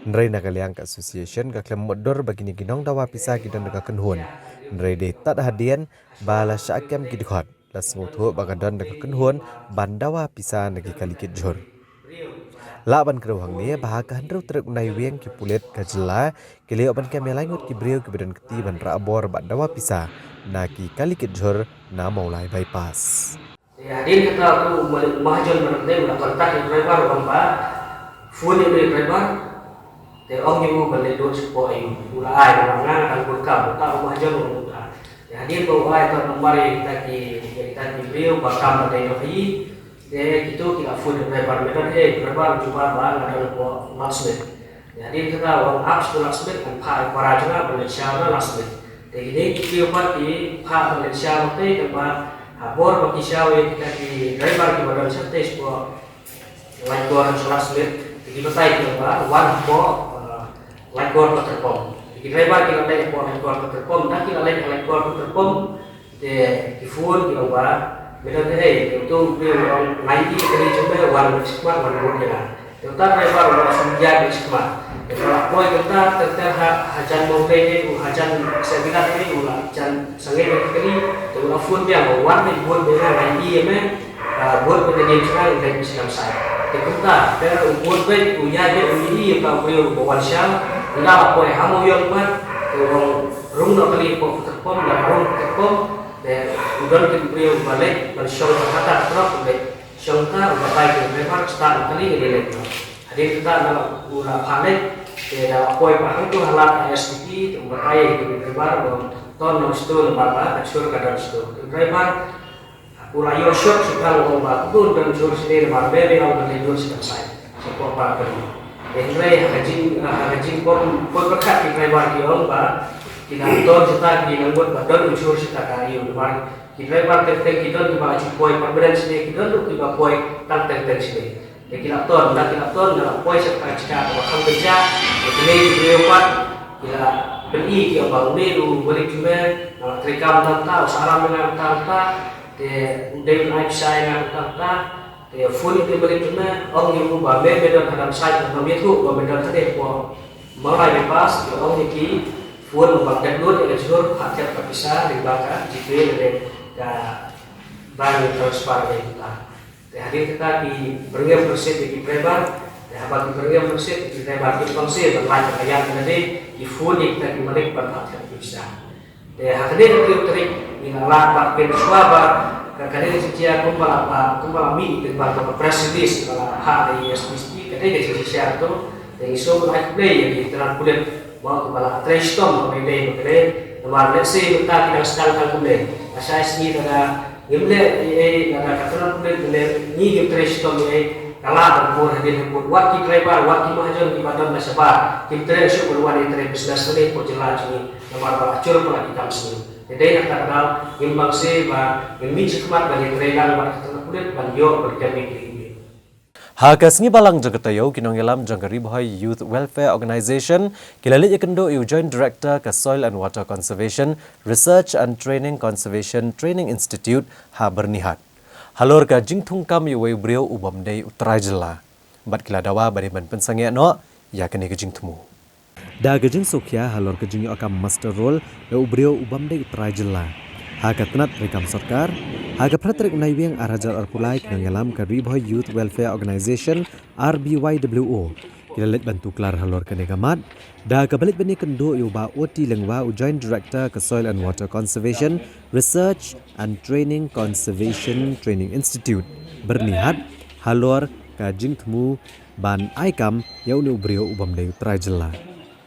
ndai nakaliang ka association ka klem modor bagi ni ginong dawa pisah gidan ka kenhun ndai de tad hadian bala syakam kidkhot las mutho bagadon ka kenhun bandawa pisah nagi kalikit jur. Laban keruhang ni bahaka hendru truk nai weng ki Pulet kajela kili oban kami langut ki brio ki bedan keti ban rabor bak dawa pisah na ki kali kit Johor na maulai bypass. Hadir kita tu mahajon menentai udah kontak yang driver bamba phone yang driver te ong yang balik dua sepo ayu ulah ai orang akan berkam tak mahajon udah hadir bawa ai tu mari kita ki brio bakam ada yang hi de itu kita food driver mereka driver cuma bang ada buat lasmet jadi kita orang apps tu lasmet kan pai para juga Malaysia tu lasmet jadi kita buat di pai Malaysia tu kita habor bagi siawe kita di driver di badan sertes buat lakukan lasmet jadi betai kita one for lakukan terpom jadi driver kita lagi buat lakukan terpom dan kita lagi lakukan terpom di phone kita buat Bila itu orang lain kali coba warna sekolah warna modern. Kita driver orang senja sekolah. Kalau boy kita hajan mobil hajan sebilan ini ulah hajan sangat kali. Kalau phone dia warna phone dia lain ini buat menjadi sekali dan bisa saya. Kita kalau buat baik punya dia ini kalau beliau bawa sial, kita boy hamu yang buat orang rumah kali terpom dan rumah terpom. Udon kita beri balik bersyong kata terus balik syong ta ubapai kita memang start kali ini lagi. Hadir kita nak ulah balik kita koi pahang tu halat STP ubapai kita driver ton nostul bapa kacur kadang nostul driver ulah yosok sekarang orang tu dan jur sendiri berbeda orang dari jur selesai sepuluh pak kali. Henry hajing pun berkat di driver dia orang kita ton kita di nanggut badan unsur kita kari udah kita partai kita di bawah poin perbedaan sini kita tu di bawah poin tentang sini kita ton dalam poin sekarang jika akan kerja ini dibuat kita beli kita bangun itu beli juga terekam tentang saran dengan tentang de naik saya tentang full itu beli juga orang yang berubah beda dalam saya itu beda tadi mulai lepas orang ini phun membagian dulu yang jujur hati terpisah di belakang JP dan bank transfer dari kita. Hadir kita di berbagai proses di Prebar, bagi berbagai proses di Prebar di kongsi berlanjut ayat tadi di phun kita di Malik berhati terpisah. Hadir kita terik di lalat penswaba kadang sejak kumpul mi di belakang presidensi kalau hari SPC kadang sejak itu dari so like play yang kita kulit mau kepala trashtom mengenai nomor let's say kita tidak sedang kalkulasi saya sini ada gimle ada katakan kulit mengenai ni trashtom ini kalah berpur hadir berpur wakil driver wakil mahajan di badan masyarakat kita esok keluar dari bisnis ini perjalanan ini nomor balacur pula kita sini jadi nak kenal imbang se ba ilmi hikmat bagi tregan ba kulit banyo berkami Hakas ni balang jagatayo kinonggelam jangkari Bohai Youth Welfare Organization kilalit yakendo yu Joint Director ka Soil and Water Conservation Research and Training Conservation Training Institute ha bernihat. Halor ka jingtung kam yu wei brio ubam dei utrajela. Bat kiladawa bariman pensangya no ya kene ka jingtumu. Da ka jing sokya halor ka jing akam master role da ubrio ubam dei utrajela. Haga tenat rekam sarkar, haga pratrik unaiwing arajal arpulai kinangyalam ka Riboy Youth Welfare Organization RBYWO. Kilalit bantu klar halor ka negamat, da kabalik bani kendo yuba oti lengwa u Joint Director ka Soil and Water Conservation Research and Training Conservation Training Institute. Bernihat halor ka jingtmu ban aikam yauni ubrio ubam dei trajela.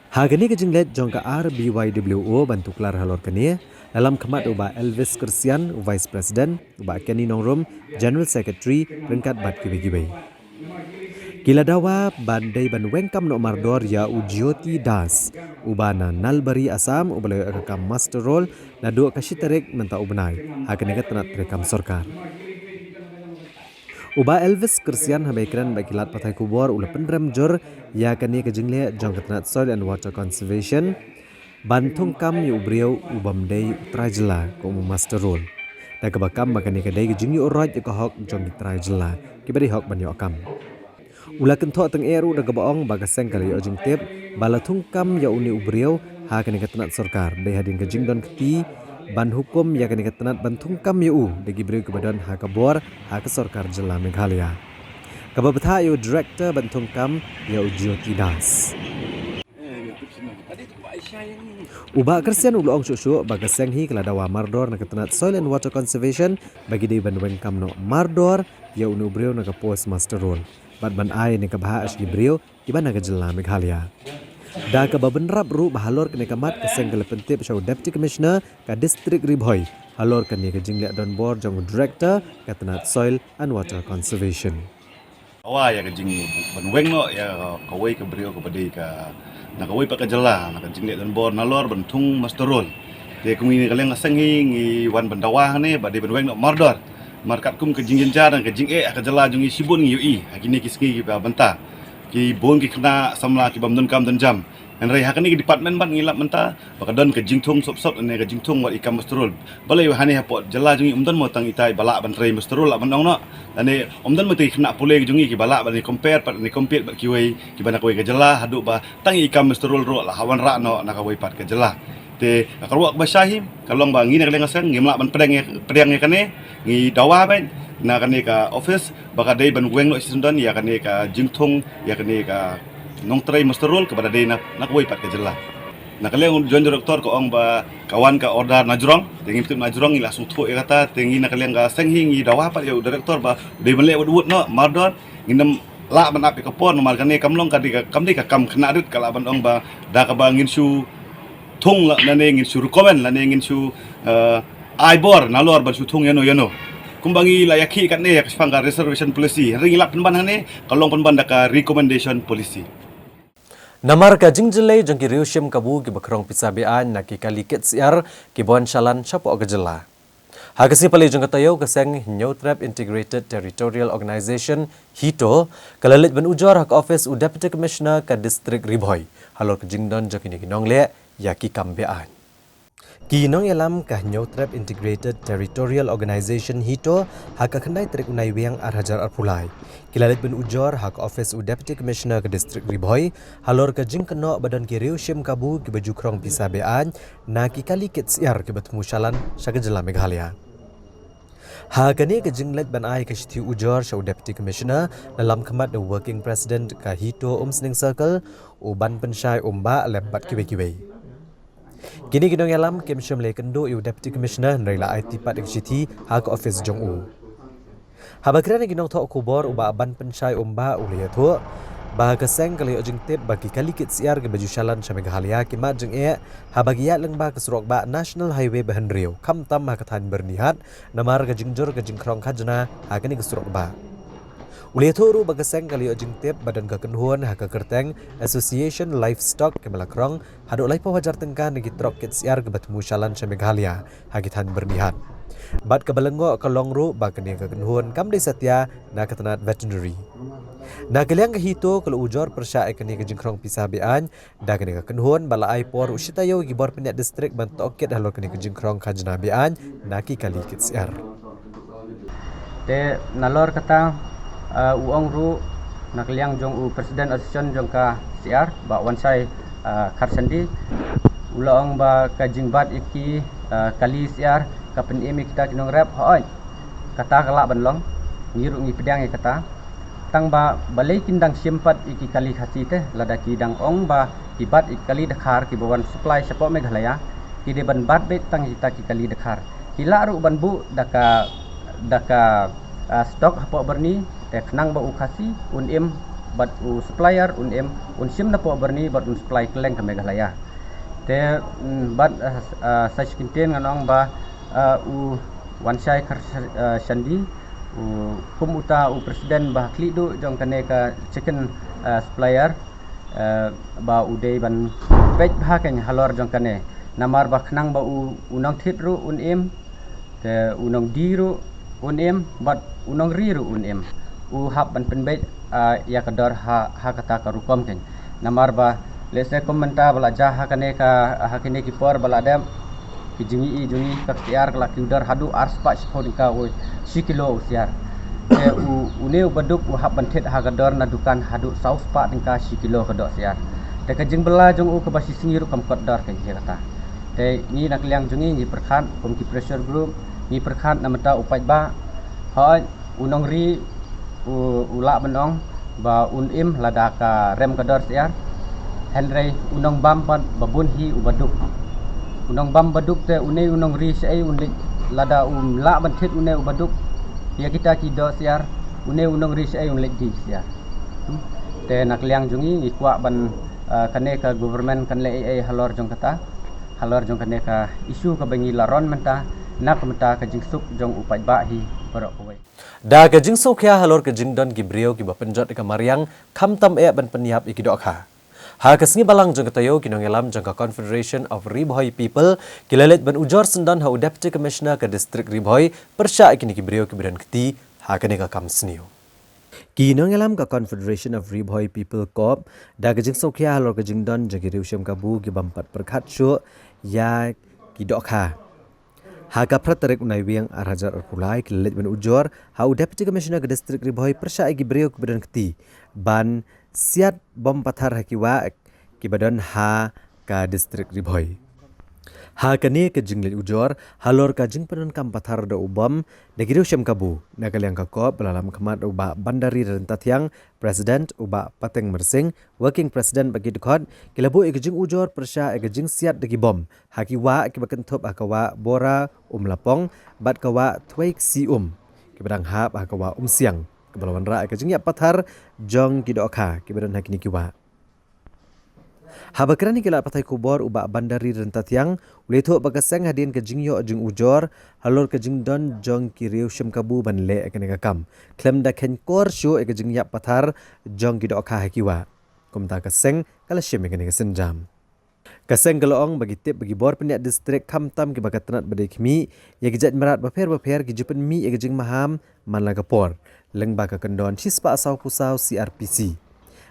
Haga ni ka jinglet jong ka RBYWO bantu klar halor ka ni dalam kemat uba Elvis Kersian, Vice President, uba Kenny Nongrum, General Secretary, ringkat bat kibai-kibai. Kila dawa bandai ban wengkam no mardor ya Ujyoti Das, uba na Nalbari Assam, uba layo akam master role, na dua kasitarik nanta ubenai, hakan ikat tenat rekam sorkar. Uba Elvis Kersian habaikiran bakilat patai kubor ula pendram jor ya kani kejingle jong ketenat Soil and Water Conservation, Bantung kam yu brio ubam day trajela ko master role. Da kabakam makani kadai gejingi oraj ko hok jong trajela. Kibari hok banyo kam. Ula kentho teng eru da gabaong bagaseng kali ojing tip balatung kam ya uni ubrio ha kani katanat sarkar dai hadin gejing don keti ban hukum ya kani katanat bantung kam yu dagi brio kebadan ha kabor ha ke sarkar jela Meghalaya. Kababtha yu director bantung kam ya Ujyoti Das. Uba Kersian ulu ong syuk bagaseng hi keladawa mardor na ketenat Soil and Water Conservation bagi di banweng kam no mardor ya unu brio na post master role. Bat ban ai ni kabha asgi brio iba na jela Meghalaya. Da ka babenrap ru bahalor kene kamat keseng kelepentip syau Deputy Commissioner ka District Riboy halor kene ka jinglek don bor jong director ketenat Soil and Water Conservation. Awa ya ka jing banweng no ya kawai ka brio ka badai ka nakawai pa kajala nakajingle dan bor nalor bentung masterol de kumi ni kaleng aseng ngi wan bandawa ne ba de benweng no mardor markat kum kajingin jar dan kajing kajala jungi sibun ngi ui akini kiski ba banta ki bon ki kena samla ki bamdun kam dan jam en rei hakani ki department ban ngilap menta bakadon kajing thung sop ne kajing thung wat ikam masterol balai hani hapot jala jungi umdan mo tang itai balak ban rei masterol ban ong no ane omdan mesti kena pule jungi ki balak ban compare pat ni compete bat kiwei ki bana koi kajala hadu ba tangi ikam masterol ro la hawan ra no nakawai pat kajala te akarwak basahim kalong ba ngina kaleng asang ngimla ban pedang kane ngi dawa ban na kane ka office baka dei ban weng no sundan ya kane ka jingthong ya kane ka nong trai masterol kepada dei nakawai pat kajala nakaleng joint director ko ong ba kawan ka order najrong tengi pit najrong ila sutho e kata tengi nakaleng ga senghi dawa pa ya director ba de mele wud no mardon nginem la ban api kapon mal kane kamlong ka kamdi ka kam kena rit kala ban ong ba da ka ba ngin su thung la nane ngin su recommend la ngin su aibor nalor ba su thung yano kumbangi layaki kat ne ka reservation policy ringilap penban hane kalong penban da ka recommendation policy. Namar ka jingjele jong ki riushim kabu ki bakrong pitsabian na ki kaliket siar ki bon shalan chapo agajela. Hagasi pali jong katayo kaseng Hinyotrap Integrated Territorial Organization HITO kalalit ban ujor hak office u Deputy Commissioner ka District Riboy halor ka jingdon jong kini ginongle ya ki kambean. Kinong yalam kah Nyotrap Integrated Territorial Organization hito haka kendai trek unai wiang arhajar arpulai. Kilalit ben ujor hak office u Deputy Commissioner ke Distrik Riboy halor ke jing keno badan kiriu Shim Kabu ke baju krong pisa bean na ki kali kit siar ke betemu shalan syaga jela Meghalaya. Hakane ke jing let ban ai ke shti ujor syau Deputy Commissioner dalam kemat the Working President ke hito Sning Circle u ban pensyai umba lebat kiwe-kiwe. Kini kinong yalam Kim Shim Le Kendo yu Deputy Commissioner nrela IT Pat XCT hak office Jong U. Habakran kinong thok kubor uba ban pensyai umba uliya thu bah keseng kali ojing tip bagi kali kit siar ke baju shalan sa Meghalaya kimat jeng habagia leng ba kesurok ba National Highway Bahan Riau kam tam hakatan bernihat namar ke jingjur ke jingkrong khajna hakani kesurok ba. Uliya thu bagaseng kali ojing tip badan kekenhuan hak kerteng Association Livestock ke Melakrong haduk lai pawajar tengkan negi trok kit siar ke betemu shalan sa Meghalaya hakitan bernihat. Bat ke belenggo ke longru ba keni kekenhuan kam de Satya na ketenat veterinary. Na kaliang ke hito kalau ujor persya keni ke jingkrong pisah bean da keni kekenhuan bala ai por usitayo gibor penyak distrik bantokit halor keni ke jingkrong khajna bean naki kali kit siar. Te nalor kata uang ru nak liang jong u presiden association jong ka siar ba wansai karsandi ulang ba kajingbat iki kali siar ka penim kita kinong rap hoi kata kala banlong ngiru ngi pedang kata tang ba balai kindang simpat iki kali khasi teh ladaki dang ong ba kibat ikali dakhar ki bawan supply sapo Meghalaya ki de ban bat bet tang kita ki kali dakhar kila ru ban bu daka stok hapo berni te kenang ba ukasi unim bat u supplier unim sim na po berni bat un supply keleng ke Meghalaya te bat sajkinten nganong ba u wansai sandi u kumuta u presiden bah klidu jong kane ka chicken supplier ba udei ban pej bhaken halor jong kane namar ba kenang ba unong thitru unim te unong diru unim bat unong riru unim u hab ban penbej ya kadar ha kata ka rukom ken namar ba lese komenta bala jah kane ka hakine ki por bala dem ki jingi ka tiar kala ki udar hadu arspa spon ka o 1 kilo usiar e u baduk u hab ban thet ha kadar na dukan hadu saus pa tingka 1 kilo kadok siar te ka jing bela jong u ka basi singiru kam kadar ke kata te ni nak liang jungi ni perkhan kom ki pressure group ni perkhan namata upaj ba ha unong ri ula benong ba unim ladaka rem kadar siar henry unong bampat babun hi ubaduk unong bam baduk te unong ri sei unik lada la banthit ubaduk ya kita ki do siar unong ri sei unlek di siar te nak liang jungi ikwa ban kane ka government kan le ai halor jong kata halor jong kane ka isu ka bangi laron menta nak menta ka jingsuk jong upaj ba hi barok koi Da ke jing sokya halor ke jing don gibriyo ki bapenjot ka mariang kamtam ban peniap iki dokha. Ha kesngi balang jong katayo kinong elam jong ka Confederation of Riboy People kilalet ban ujor sendan ha Deputy Commissioner ke Distrik Riboy persya ikini gibriyo ki bidan keti ha kene ka kam sniu. Kinong elam ka Confederation of Riboy People Corp da ke jing sokya halor ke jing don jagi riusyam kabu ki bampat perkhat syu ya ki dokha. Haka pratarek unai wiang arhajar arpulai kilalit ban ujor hau Deputy Commissioner ke Distrik Riboy persya igi beriau ke badan keti ban siat bom pathar hakiwa ki badan ha ka Distrik Riboy. Ha kani ke jinglit ujor halor ka jing padan kam pathar da ubam negeri syam kabu nakaliang ka kop belalam kemat uba bandari rentat yang President uba Pateng Mersing Working President bagi dekhot kilabu ke jing ujor persya ke jing siat dagi bom hakiwa ki bakentop akawa bora lapong bat kawa twaik si ki badang hap akawa siang ke belawan ra ke jing ya pathar jong ki dokha ki badan hakini kiwa. Habakrani kila patai kubor uba bandari rentat yang uleto bagaseng hadin ke jingyo jing ujor halor ke jing don jong kiriu syam kabu ban le ekene kam klem da ken kor shu ke jing ya pathar jong ki dokha hakiwa kumta kaseng kala syam ekene senjam kaseng galong bagi tip bagi bor penyak distrik kamtam ki bagatnat badai khmi ya gijat merat baper ki jupen mi ke jing maham manla kapor leng ba ka kendon sispa asau pusau CRPC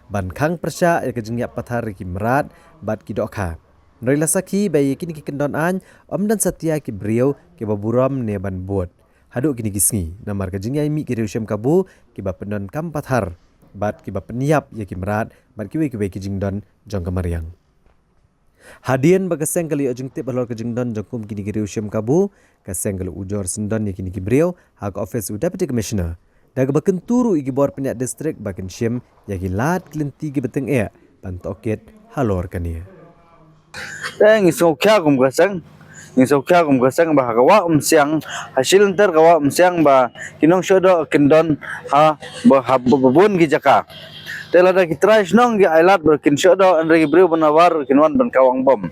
ban khang persya ke jing ya pathar ki merat bat ki dokha Nrela saki bayi kini ki kendon an dan setia ki brio ki baburam ne ban buat. Haduk kini kisngi namar ka jingai mi ki reusyam kabu ki ba pendon kam pathar. Bat ki ba peniap ya ki merat bat ki we ki jingdon jong kamariang. Hadian bagaseng kali ojung tip balor ke jingdon jongkum kini ki reusyam kabu kaseng kali ujor sendon ya kini ki brio hak office u deputy commissioner. Daga baken turu igi bor penyak distrik baken syem ya ki lat kelenti ki beteng e pantoket halor kania. Ngi sokya kum gasang bah kawa siang hasil ntar kawa siang bah kinong shodo kendon ha babun ki jaka telada ki trash nong ki ailat berkin shodo andre ki brio banawar kinwan ban kawang bom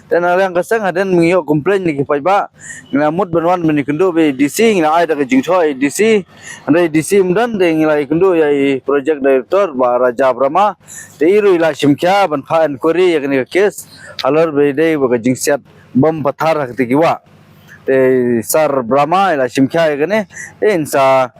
dan yang gasang aden mingyo komplain ni ki paiba ngamut banwan meni kendo be DC ngila ai da ki jingthoi DC andre DC mdan de ngila kendo ya project director ba Raja Brahma te iru ila simkya ban pha inquiry yakni case halor be de ba jingsiat bom pathar hakti kiwa te sar Brahma ila simkya yakne insa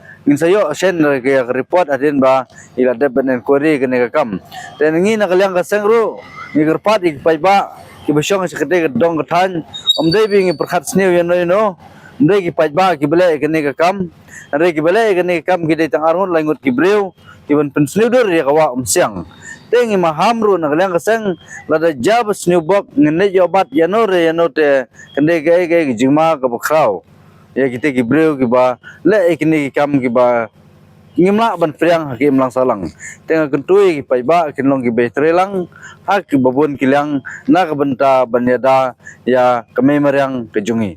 yo sen ke report aden ba ila deben inquiry kene kam te ngi nakaliang gasang ru ni gerpat ik paiba ki besong sekete dong kethan omdei bingi perkhat snew yan no omdei ki paiba ki bele kene kam re ki bele kene kam ki de tang arun langut ki breu ki ban pensnew dor ya kawa siang tengi mahamru nakaliang gasang lada jab snew bok ngene jobat yanore yanote kende ge jingma ka bakrau ya kita ki breu ki ba le kene kam ki ba ngimla ban priang hakim lang salang tengah kentui ki paiba kinlong ki betrelang hak ki babun kilang na ka benta banyada ya kami mariang kejungi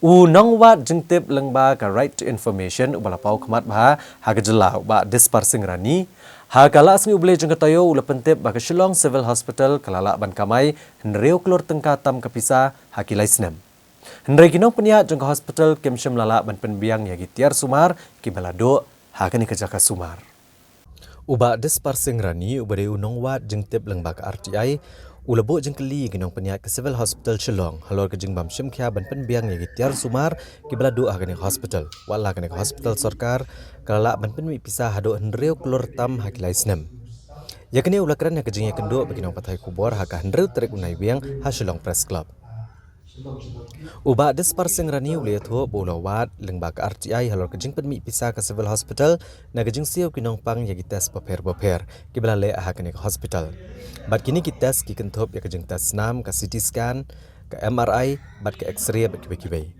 Nong wat jengtip lengba ka right to information ubala pau khamat ba ha ka jela ba dispersing rani ha kala asmi uble jeng katayo ula pentip ba ka Shillong Civil Hospital kalala ban kamai hendreu klor tengka tam kapisa hakilai snem hendrei kinong penia jeng ka hospital kemshem lala ban penbiang ya gitiar sumar ki balado ha kani kejaka sumar uba dispersing rani ubare unong wat jengtip lengba ka RTI ulabo jengkeli ginong peniat ke Civil Hospital Shillong halor ke jingbam syimkhya ban penbiang ya gitiar sumar ki balado ha kani hospital wala kani hospital sarkar kalala ban penmi pisah hado hendreu klor tam hakilai snem yakni ulakran ya kejing ya kendo bagi nong pathai kubor ha ka hendreu trek unai biang ha Shillong Press Club uba dispersing rani ule tho bolawat lengba ka RTI halor ke jing penmi pisah ke Civil Hospital na kejing siu kinong pang ya gites paper ki balale ha kani hospital bat kini kites ki kenthop ya kejing tes nam ka CT scan ka MRI bat ka X-ray bat kibai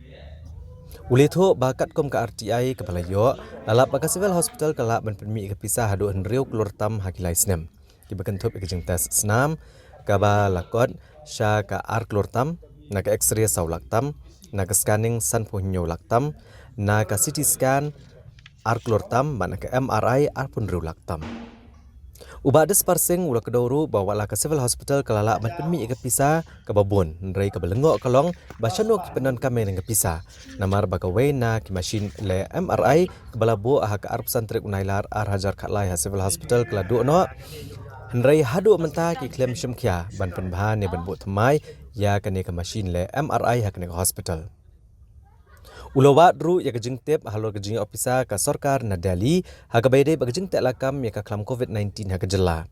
ule tho bakat kom ka RTI ke balayo lalap ka Civil Hospital kala ban penmi ke pisah hadu hendreu klor tam hakilai snem ki bakenthop ya kejing tes snam ka ba lakot sha ka ar klor tam na ka X-ray saw laktam na ka scanning san punyo laktam na ka CT scan ar klor tam ba na ka MRI ar punru laktam uba dispersing ula kedoru bawa la ka Civil Hospital kalala ban penmi ka pisa ka babon nrei ka belengok kalong ba syanok penan kame nang pisa namar ba ka na ki machine le MRI ka balabo ah ka arp santrek unailar ar hajar khalai ha Civil Hospital kala do no nrei hadu menta ki klem syimkhya ban penbahan ne ban bu thamai ya kane ka machine le MRI ha kane ka hospital ulawat ru ya kejing tip halor kejing ofisa ka sarkar na Delhi ha ka baide ba kejing telakam ya ka klam COVID-19 ha ka jela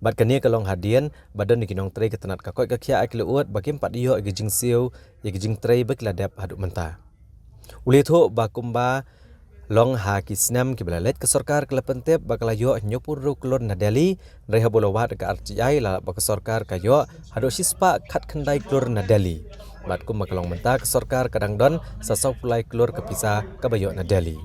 bat kane kalong hadian badan ni kinong trei ketanat ka koi ka khia akle ut bakim pat yo kejing siu ya kejing trei bakladap hadu menta ule tho ba kumba long ha ki snam ki balalet ka sarkar kala pentep bakala yo nyopur ru klor na Delhi reha bolawat ka RTI la ba ka sarkar ka yo hado sispa khat khandai klor na Delhi bat kum makalong menta ka sarkar kadang don sasau pulai klor ka pisa ka bayo na Delhi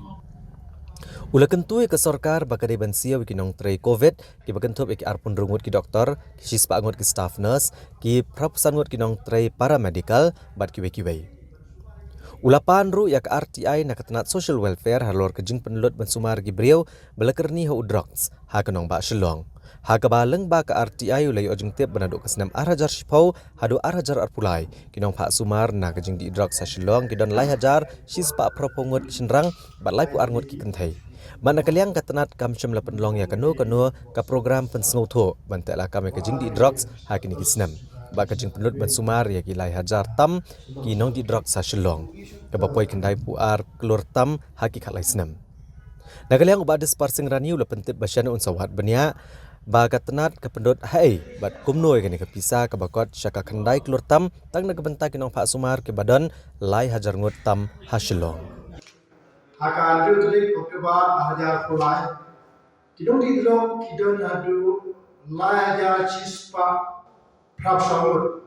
ula kentui ka sarkar bakade bansia kinong trei covid ki bakenthop ki arpun rungut ki doktor ki sispa ngut ki staff nurse ki prapusan ngut kinong trei paramedical bat ki wei ulapan ru yak RTI na katanat social welfare halor kejing penlut bensumar gibriau belakerni ho drugs ha kanong ba Shillong ha kabaleng ba ka RTI ulai ojeng tip banaduk kesnam arhajar shipau hadu arhajar arpulai kinong pak sumar na kejing di drugs sa Shillong kidon lai hajar sispa propongut shinrang bat lai pu arngut ki kenthai mana kaliang katanat kam syam lapen long ya kanu ka program pensngo tho bantai kami kejing di drugs ha kini kisnam ba kajing penlut ban sumar ya kilai hajar tam kinong di drug sa Shillong kabapoi kendai puar kelur tam haki khalai snam nagaliang uba dispersing rani ula pentip basyan un sawat bania Bagat tenat ke pendot hai bat kumnoi kini ke pisa ke bakot syaka kandai kelur tam tang na kebentak kinong Pak Sumar ke badan lai hajar ngut tam hasilong. Haka adu tulik Oktober hajar pulai. Kidong di dalam kidong adu lai hajar cispa prap samut.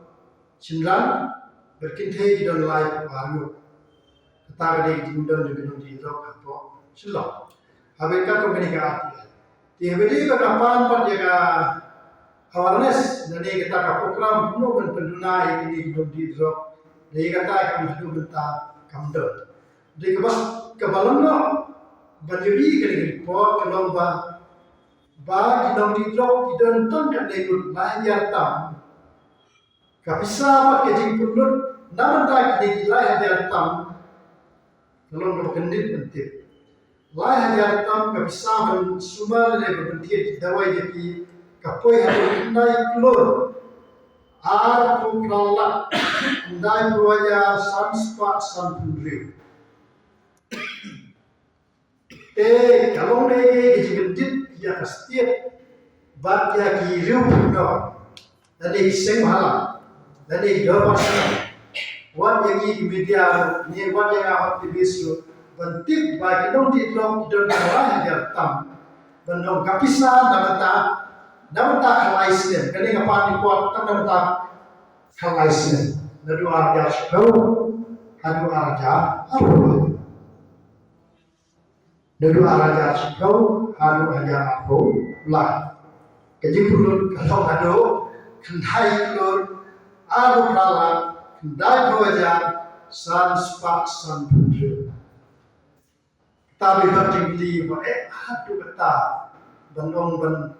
Cimran berkinthe kidong lai paru. Kata gede kidong di dalam kapo. Silong. Habis kau kini ati. Tiba-tiba kapan pun jaga awareness dari kita ka program no ben penduna ini di drop dari kata akan hidup benta kamdo dari kebalan no banjiri kali report kalau ba kita di drop kita nonton kan ikut belajar tam kapisa apa kejing punut namun tak di belajar tam kalau berkendit penting lai hajar tam kapisa ben sumar le berbentir dawai jadi kapoi hari indai klor ar pukrala indai buaya sanspa sanpundri kalau ne jigendit ya kastiet bat ya kiriu puno dari seng malam dari dawasa wat yang media ni wat yang aktivis bentik bagi dong di dalam kidon kalah hajar tam benong kapisa dapat kalaisnya kini kapan dikuat tak dapat kalaisnya nadu arja shkau hadu arja aru nadu arja shkau hadu arja aru lah keji pulut kalau hadu kendai kulur aru prala kendai proja san spak san pundru tapi berjimli aduh kata benong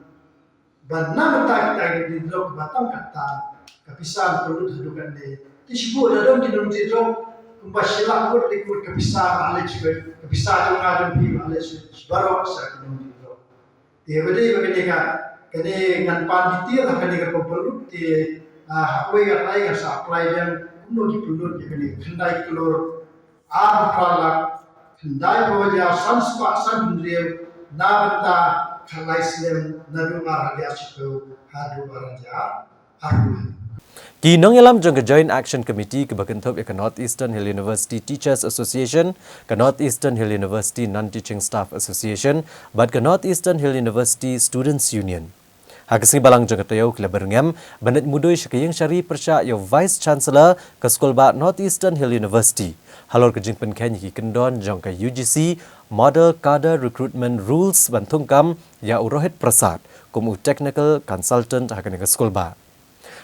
Banam kita di dalam batang kata kepisah perlu hadukan di disebut dalam di dalam tidro kumpasilah pun ikut kepisah alih juga kepisah jangan ada pi alih baru saya dalam tidro. Dia begini kan kini ngan panditir akan dikatakan perlu di hakui katai yang supply yang kuno di perlu kini kendai kelur pralak kendai bawa sanspa sandriu nabata kalai Islam nadu araja siku hadu araja aru. Kinong yalam jong ke Joint Action Committee ke bakentop ke North Eastern Hill University Teachers Association, ke North Eastern Hill University Non-Teaching Staff Association, bat ke North Eastern Hill University Students Union. Hakasi balang jong ke tayo ke leberngam banat mudoi syakayang syari persya yo Vice Chancellor ke Sekolah Bat North Eastern Hill University. Halor ke jingpen Kenya ki kendon jong ke UGC Model Cadre Recruitment Rules bantungkam ya Rohit Prasad kumu Technical Consultant hakan ke Sekolah Bat.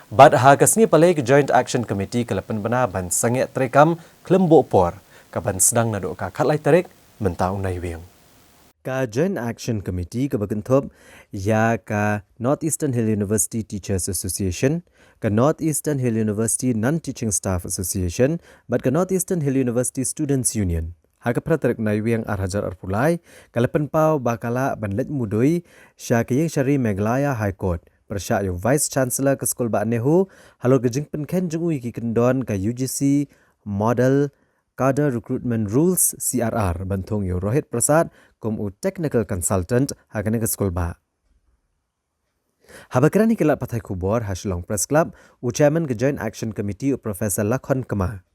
Bat hakasni palai ke Joint Action Committee ke lepen bana ban sanget trekam klembo por ka ban sedang nado ka khatlai tarik mentau nai weng. Ka Joint Action Committee ke bakentop ya ka North Eastern Hill University Teachers Association, ka North Eastern Hill University Non-Teaching Staff Association, bat ka North Eastern Hill University Students Union. Haka praterik naiwiang arhajar arpulai, kalapan pau bakala banlet mudoi, syakiyang syari Meghalaya High Court, persya yung Vice Chancellor ke Sekolah Bat Nehu, halor ke jingpen ken jung ui ki kendon ka UGC Model Cadre Recruitment Rules CRR, bantung yung Rohit Prasad, kum u Technical Consultant hakan ke Sekolah Bat. Habakrani kelak patai kubor Hasilong Press Club, u Chairman ke Joint Action Committee u Professor Lakhon Kama.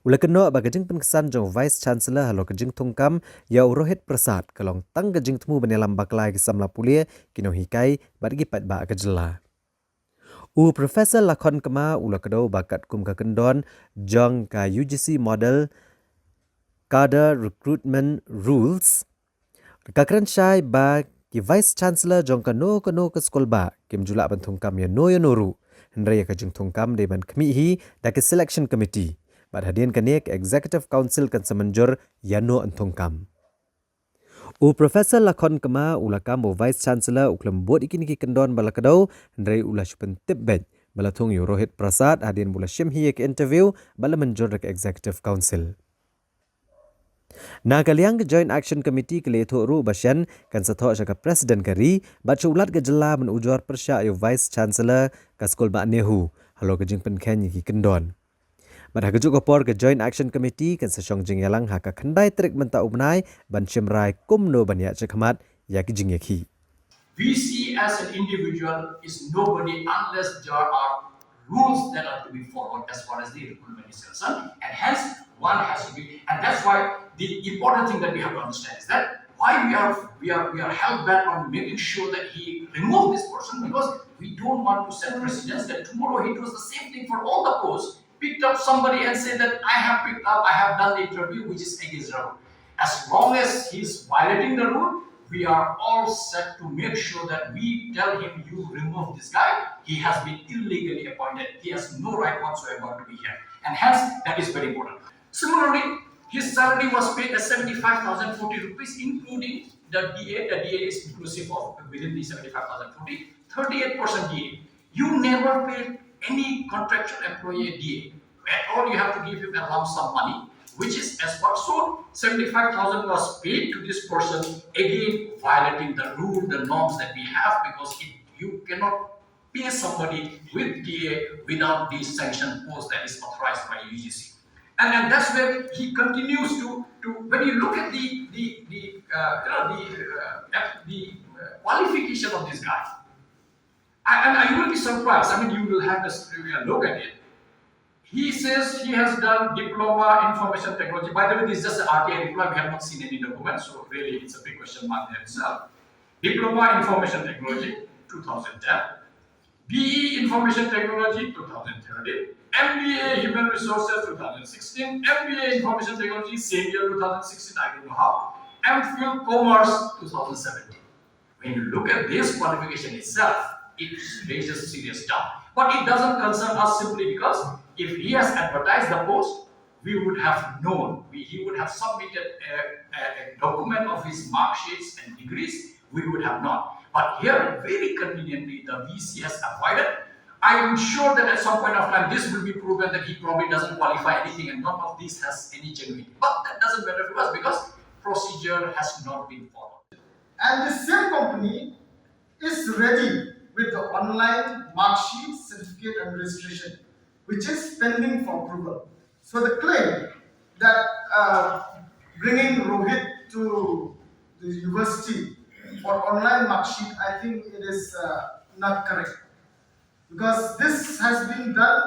Ula keno bagajing penkesan jong Vice Chancellor halo kejing tungkam ya Rohit Prasad kalong tang kejing temu benelam baklai ke samla pulia kino hikai bagi pat ba kejela. U Professor Lakhon Kama ula kedo bakat kum ka kendon jong ka UGC Model Cadre Recruitment Rules. Kakran syai ba ki Vice Chancellor jong ka no ke Sekolah Bat kim julak bantungkam ya no noru. Hendra ya kejing tungkam de ban kemihi da ke Selection Committee. Bad hadian kanik Executive Council kan semenjur yano antungkam. U Professor Lakhon Kama ulakam bo Vice Chancellor uklam bot ikini ki kendon balakadau ndrai ula syupen tibet balatung yu Rohit Prasad hadian bula syimhi ke interview bala menjur ke Executive Council. Na kaliang ke Joint Action Committee ke leto ru basyan kan sato syaka Presiden kari baca ulat ke jela menujur persya yu Vice Chancellor ke Sekolah Bat Nehu halo ke jingpen Kenya ki kendon. Pada kejuk kopor ke Joint Action Committee kan sesyong jing yalang haka kendai trik menta ubnai ban syimrai kumno banyak cekhamat ya ki jing yakhi. VC as an individual is nobody unless there are rules that are to be followed as far as the recruitment is concerned, and hence one has to be, and that's why the important thing that we have to understand is that why we are held back on making sure that he remove this person, because we don't want to set precedents that tomorrow he does the same thing for all the posts, picked up somebody and said that I have done the interview which is against the rule. As long as he's violating the rule, we are all set to make sure that we tell him, you remove this guy, he has been illegally appointed, he has no right whatsoever to be here, and hence that is very important. Similarly, his salary was paid as 75,040 rupees, including the DA. The DA is inclusive of within the 75,040, 38% DA. You never paid any contractual employee DA. At all, you have to give him a lump sum money, which is as per. So 75,000 was paid to this person, again violating the rule, the norms that we have, because you cannot pay somebody with DA without the sanction post that is authorized by UGC. And that's where he continues to when you look at the qualification of this guy, and you will be surprised. I mean, you will have a look at it. He says he has done diploma information technology. By the way, this is just an RTI diploma. We have not seen any document, so really it's a big question mark there itself. Diploma information technology, 2010. BE information technology, 2013. MBA human resources, 2016. MBA information technology, same year, 2016. I don't know how. MPhil commerce, 2017. When you look at this qualification itself, it raises serious doubt. But it doesn't concern us simply because if he has advertised the post, we would have known. He would have submitted a document of his mark sheets and degrees. We would have known. But here, very conveniently, the VC has avoided. I am sure that at some point of time, this will be proven that he probably doesn't qualify anything, and none of this has any genuinity. But that doesn't matter to us because procedure has not been followed. And the same company is ready with the online mark sheet, certificate and registration, which is pending for approval. So the claim that bringing Rohit to the university for online mark sheet, I think it is not correct. Because this has been done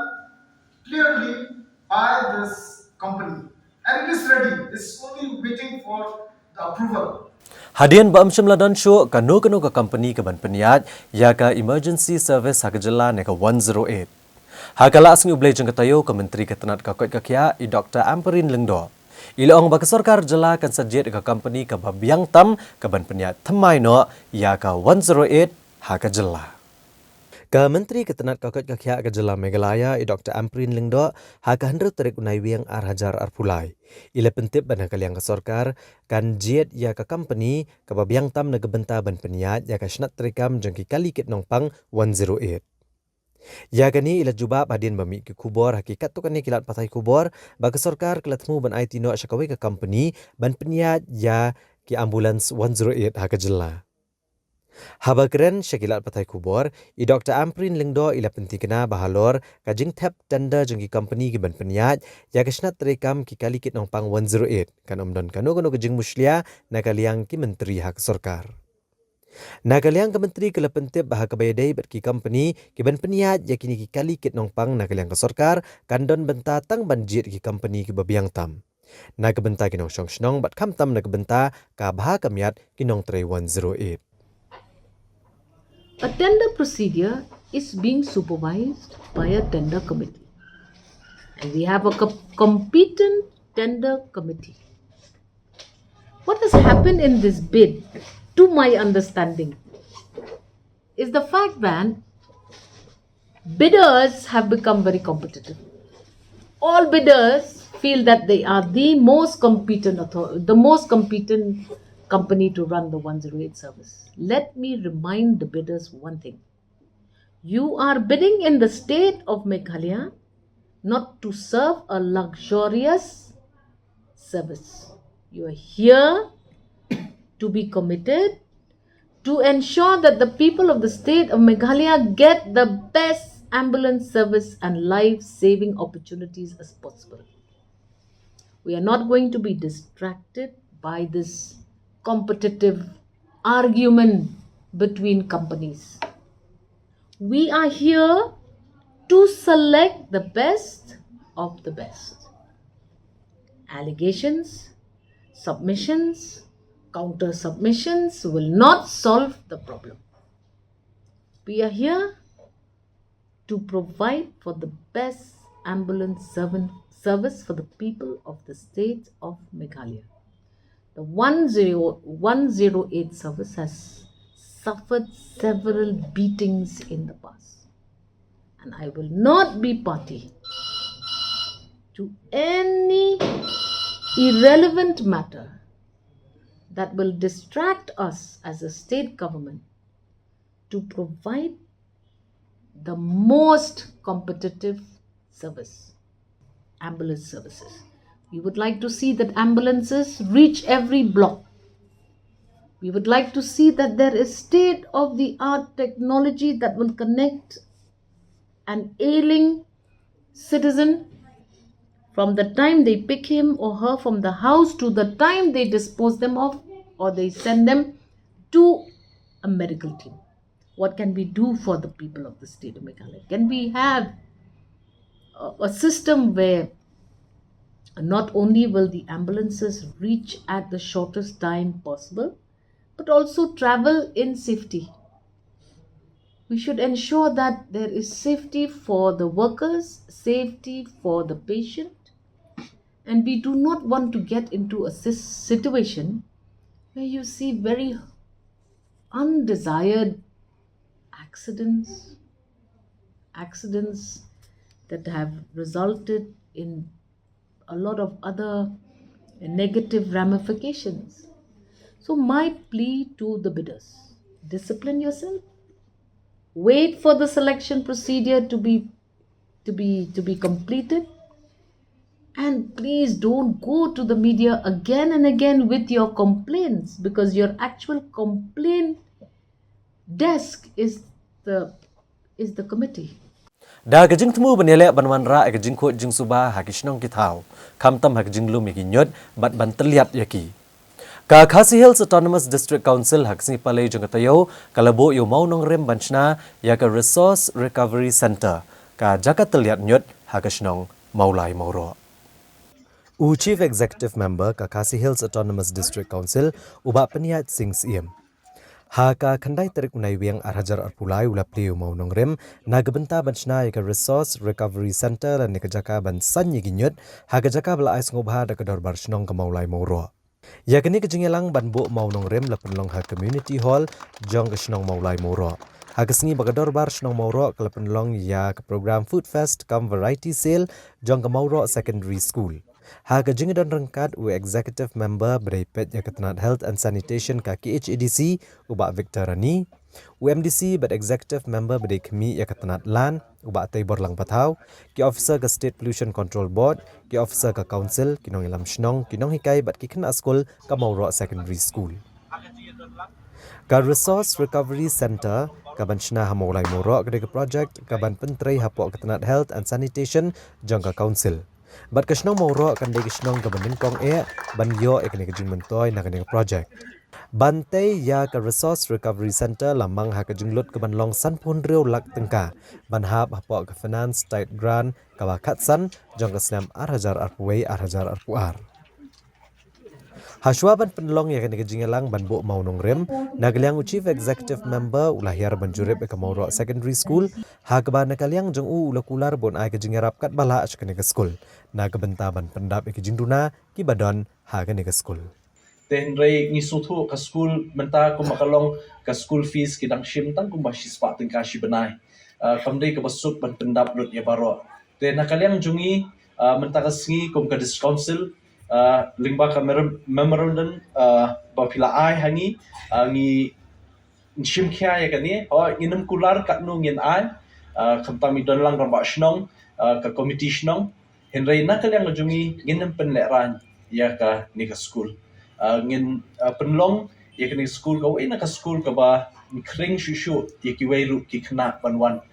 clearly by this company. And it is ready. It's only waiting for the approval. Hadian ba amsham ladan show kano ka company ka ban peniat ya ka emergency service hakajala ne ka 108. Hakala asing ublay jeng katayo ka menteri ketenat ka kot kakya i Dr. Amperin Lengdo. Ilaong ba sarkar jala kan sajet ka company ka babiang tam ka ban peniat thamai no ya ka 108 hakajala. Ka Menteri Ketenat Kakot Kakya Kajala Meghalaya i Dr. Amperin Lengdo haka hendro tarik unai wiang arhajar arpulai. Ila pentip ban kaliang ka sorkar kan jet ya ka company ka babiang tam na gebenta ban peniat ya ka snat terikam jengki kali kit nongpang 108. Ya kani ila jubab hadin bami ki kubor hakikat tu kani kilat patai kubor ba ka sorkar kelatmu ban IT no syakawi ka company ban peniat ya ki ambulans 108 haka jela. Haba keren syakilat patai kubor, i Dr. Amperin Lengdo ila penting kena bahalor kajing tap tanda jengki company ki ban peniat ya kesnat terekam ki kali kit nongpang 108 kan omdon kano kajing muslia na kaliang ki menteri hak sorkar. Na kaliang ke menteri kala pentip bah kabayadai bat ki company ki ban peniat ya kini ki kali kit nongpang na kaliang ke sorkar kan don benta tang banjit ki company ki babiang tam. Na kebenta ki nong syong snong bat kam tam na kebenta ka bah kamiat ki nong 108. A tender procedure is being supervised by a tender committee. And we have a competent tender committee. What has happened in this bid, to my understanding, is the fact that bidders have become very competitive. All bidders feel that they are the most competent company to run the 108 service. Let me remind the bidders one thing. You are bidding in the state of Meghalaya not to serve a luxurious service. You are here to be committed to ensure that the people of the state of Meghalaya get the best ambulance service and life-saving opportunities as possible. We are not going to be distracted by this competitive argument between companies. We are here to select the best of the best. Allegations, submissions, counter submissions will not solve the problem. We are here to provide for the best ambulance service for the people of the state of Meghalaya. The 108 service has suffered several beatings in the past, and I will not be party to any irrelevant matter that will distract us as a state government to provide the most competitive service, ambulance services. We would like to see that ambulances reach every block. We would like to see that there is state-of-the-art technology that will connect an ailing citizen from the time they pick him or her from the house to the time they dispose them of or they send them to a medical team. What can we do for the people of the state of Meghalaya? Can we have a system where not only will the ambulances reach at the shortest time possible, but also travel in safety? We should ensure that there is safety for the workers, safety for the patient, and we do not want to get into a situation where you see very undesired accidents that have resulted in a lot of other negative ramifications. So my plea to the bidders, discipline yourself, wait for the selection procedure to be completed, and please don't go to the media again and again with your complaints, because your actual complaint desk is the committee. Da ka jing temu benele banwan ra ka jing ko jing suba ha kishnong ki thau kham tam ha jing lum ki nyot bat ban tliat yaki ka Khasi Hills Autonomous District Council ha sing palai jong tayo kalabo yo mau nong rem banchna ya ka Resource Recovery Center ka jaka tliat nyot ha kishnong maulai mauro u Chief Executive Member ka Khasi Hills Autonomous District Council uba peniat sing siem Haka kandai terik unai wiang arhajar arpulai ulap liu mau nongrem nagbenta banchna ka Resource Recovery Center dan nikajaka ban san yiginyot haka jaka bala ais ngobha da kador barshnong ka maulai mauro yakni kajingelang ban bo mau nongrem la penlong ha community hall jong ka shnong maulai mauro haka singi bagador barshnong mauro ka penlong ya ka program food fest kam variety sale jong ka mauro secondary school Haka jingdon rangkat u executive member beripet ya ketenat health and sanitation ka KHADC uba Victor Rani, UMDC but executive member beri kemi ya ketenat lan uba Taibor Lang Patau, ki officer ka State Pollution Control Board, ki officer ka council kinong ilam shnong kinong hikai bat ki kena school ka Mauro Secondary School. Ka Resource Recovery Center kaban shna ha maulai Mauro ka project kaban pentrai hapok ketenat health and sanitation jangka council. Bat kashnong mauro kan de kashnong ka bandingkong ban yo ekne ka jingmentoy na kaneng project. Bantay ya ka Resource Recovery Center lamang ha ka jinglut ka banlong sanpon rew lak tengka ban hap hapo ka finance state grant ka bakatsan jong ka snam arhajar arpuway arhajar arpuar. Hashwaban penlong ya kene jingelang ban bo mau nongrem nagaliang Chief Executive Member ulahir banjurip ka Mauro Secondary School hagba nakaliang jong ulakular bon ai ka jingerap kat bala kene ka school nagbenta ban pendap ka jingduna ki badon ha kene ka school tenrei ngisutu ka school menta ko makalong ka school fees kidang shim tang ko masispa teng ka shibanai kamdei ka basuk ban pendap lut ya baro te nakaliang jungi menta ka singi kom ka council lingba ka memorandum bapila ai hangi ngi shimkhya ya kani o inum kular kat nu ngin ai kamtami don lang ramba shnong ka committee shnong henrei nakaliang jungi nginam penleran ya ka ni ka school ngin penlong ya kani school ka ina ka school ka ba kring shushu ya ki weiru ki khna banwan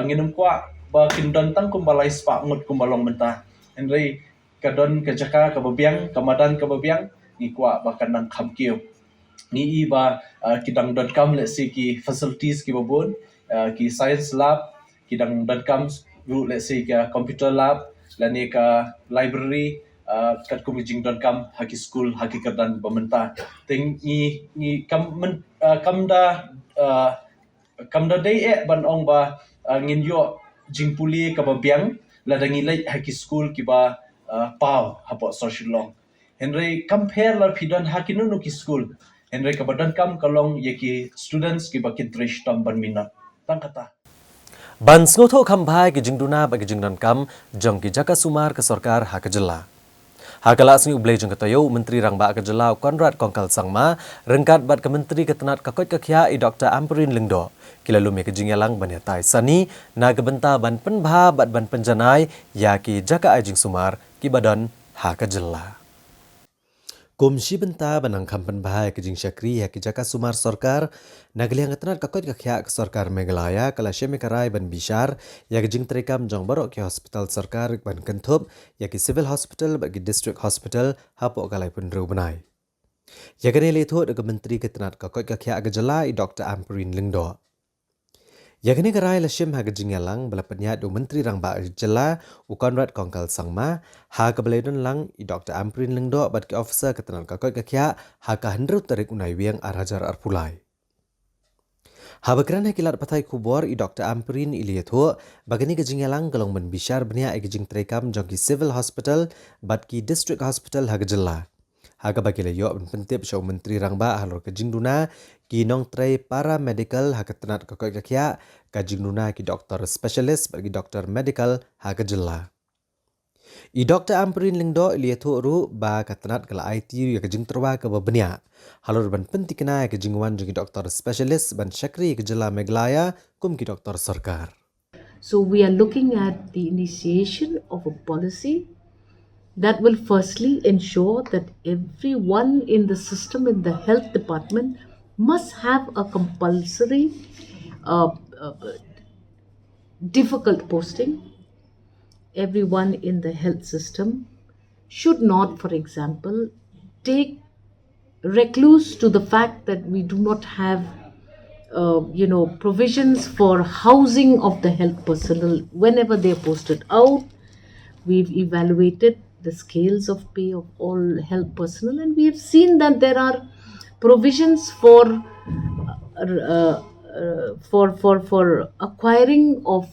nginam kwa ba kindon tang kumbalai spa ngut kumbalong menta henrei kadon kajaka kababiang kamadan kababiang ni kwa bahkan nang khamkiu ni iba kidang .com let's say ki facilities ki babon ki science lab kidang .com ru let's say ki computer lab lani ka library kat kumijing.com haki school haki kadan bamenta ting ni kamda day ban ong ba ngin yo jingpuli ka babiang ladangi lai haki school ki ba pau hapo social long Henry compare lar pidon hakinu no ki school Henry ka badan kam kalong yeki students ki bakin trish tam ban minat tangkata Ban snotho khambai ki jingduna bagi jingdan kam jong ki jaka sumar ke sorkar ha kejela. Hakala sini ublay jong katayo Menteri Rangba kejela Konrad Kongkal Sangma rengkat bat ke Menteri ketenat kakot kekhia i Dr. Amperin Lingdo. Kila lumi ke jingyalang ban yatai sani na gebenta ban penbha bat ban penjanai ya ki jaka ajing sumar ki badan ha kejela. Komisi benta banang kampan bahaya ke jing syakri ya ki jaka sumar sorkar nagli yang ketenat kakot kakya ke sorkar Meghalaya kala syeme karai ban bishar ya ke jing terekam jong barok ki hospital sorkar ban kentup ya ki civil hospital bagi district hospital hapok kalai pun ru benai. Ya ke nilai itu ke menteri ketenat kakot kakya ke jela i Dr. Amperin Lingdo. Ya kini kerai la syem ha ke jing yalang bala penyat do menteri Rangba jela u Konrad Kongkal Sangma ha ke beledon lang i Dr. Amperin Lingdo bat ki officer ketenan kakot kakya ha ka hendrut tarik unai wiang arhajar arpulai. Ha bakran ha kilat patai kubor i Dr. Amperin iliat ho bagani ke jing yalang galong men bishar benia ke jing terekam jong ki civil hospital bat ki district hospital ha ke jela. Haga bagi layo pentip show menteri Rangba halor ke jingduna ki nong tray para medical ha ketenat kakoi kakya ka jingduna ki doktor specialist bagi doktor medical ha ke jela. I Dr. Amperin Lingdo liatu ru ba ketenat kala IT ya ke jing terwa ke babenia. Halor ban penti kena ke jingwan jong doktor specialist ban syakri ke jela Meghalaya kum ki doktor sarkar. So we are looking at the initiation of a policy that will firstly ensure that everyone in the system, in the health department, must have a compulsory difficult posting. Everyone in the health system should not, for example, take recluse to the fact that we do not have provisions for housing of the health personnel whenever they are posted out. We've evaluated the scales of pay of all health personnel, and we have seen that there are provisions for acquiring of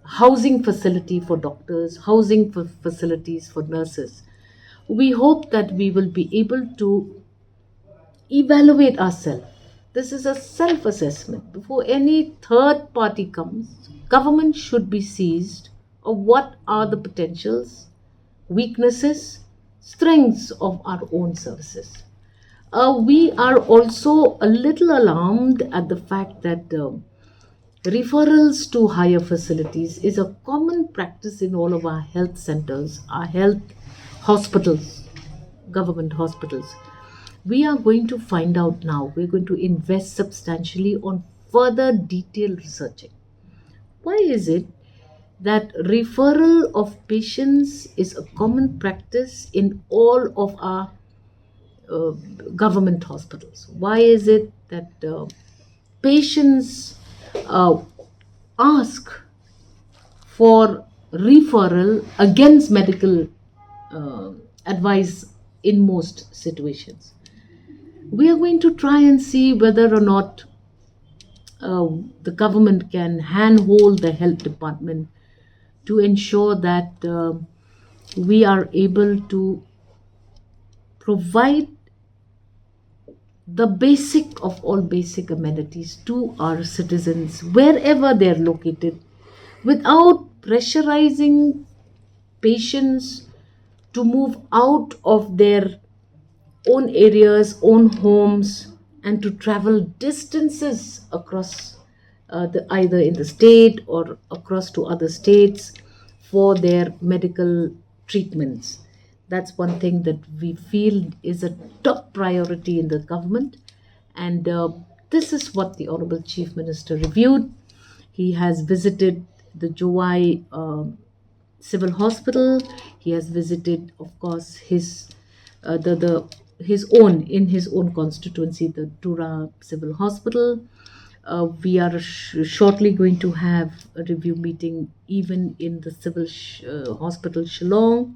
housing facility for doctors, housing for facilities for nurses. We hope that we will be able to evaluate ourselves. This is a self-assessment. Before any third party comes, government should be seized of what are the potentials, weaknesses, strengths of our own services. We are also a little alarmed at the fact that referrals to higher facilities is a common practice in all of our health centers, our health hospitals, government hospitals. We are going to find out now, we're going to invest substantially on further detailed researching. Why is it that referral of patients is a common practice in all of our government hospitals? Why is it that patients ask for referral against medical advice in most situations? We are going to try and see whether or not the government can handhold the health department to ensure that we are able to provide the basic of all basic amenities to our citizens wherever they are located without pressurizing patients to move out of their own areas, own homes, and to travel distances across either in the state or across to other states for their medical treatments. That's one thing that we feel is a top priority in the government, and this is what the Honorable Chief Minister reviewed. He has visited the Jowai Civil Hospital. He has visited, of course, his the in his own constituency, the Tura Civil Hospital. We are shortly going to have a review meeting even in the hospital Shillong,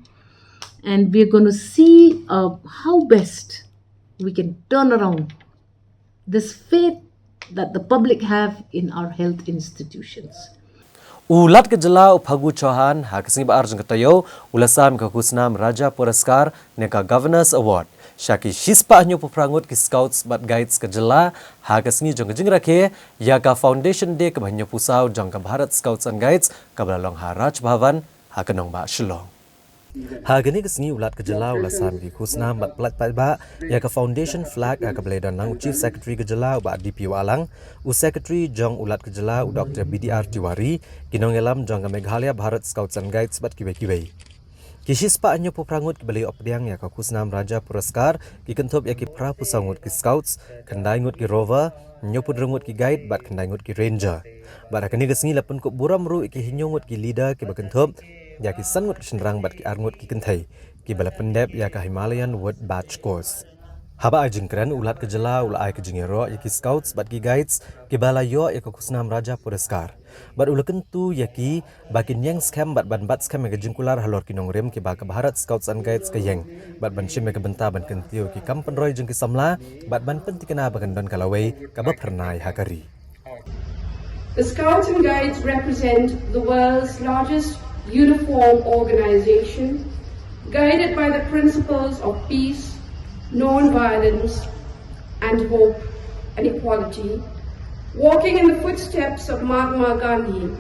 and we're going to see how best we can turn around this faith that the public have in our health institutions. Ulat ke jela Phagu Chauhan hakasing ba arjun katayo ulasam ka kusnam Raja Puraskar neka Governors Award Shaki Shispa nyo puprangut ki Scouts bat Guides ke jela hakasing jong jing rakhe ya ka Foundation Day ke banyo pusau jong ka Bharat Scouts and Guides ka balalong Raj Bhavan hakanong ba Shillong. Hagani kesini ulat ke jela ulasam ki kusnam bat plat ba ya ka Foundation Flag ka beledan nang Chief Secretary ke jela ba DPU Alang u Secretary jong ulat ke jela u Dr. BDR Tiwari kinong elam jong ka Meghalaya Bharat Scouts and Guides bat kiwe Kishispa anyo puprangut ki beli opdiang ya ka kusnam Raja Puraskar ki kentop ya ki pra pusangut ki Scouts kendai ngut ki Rover nyo pudrengut ki Guide bat kendai ngut ki Ranger bat akani kesini lapun ko buram ru ki hinyongut ki leader ki bakentop ya ki sangut ki senrang bat ki arngut ki kentai ki bala pendep ya ka Himalayan Wood Batch Course. Haba ajing keren ulat ke jela ulai ke jingero ya ki Scouts bat ki Guides ki bala yo ya ka kusnam Raja Puraskar. Bat ulaken tu ya ki bakin yang scam bat ban bat scam ke jingkular halor ki nongrem ki ba ka Bharat Scouts and Guides ke yang bat ban shim ke benta ban kentio ki kampen roy jeng ki samla bat ban pentikena bakan don kalawai ka ba pernai hakari. The Scouts and Guides represent the world's largest uniform organization, guided by the principles of peace, non-violence, and hope and equality, walking in the footsteps of Mahatma Gandhi.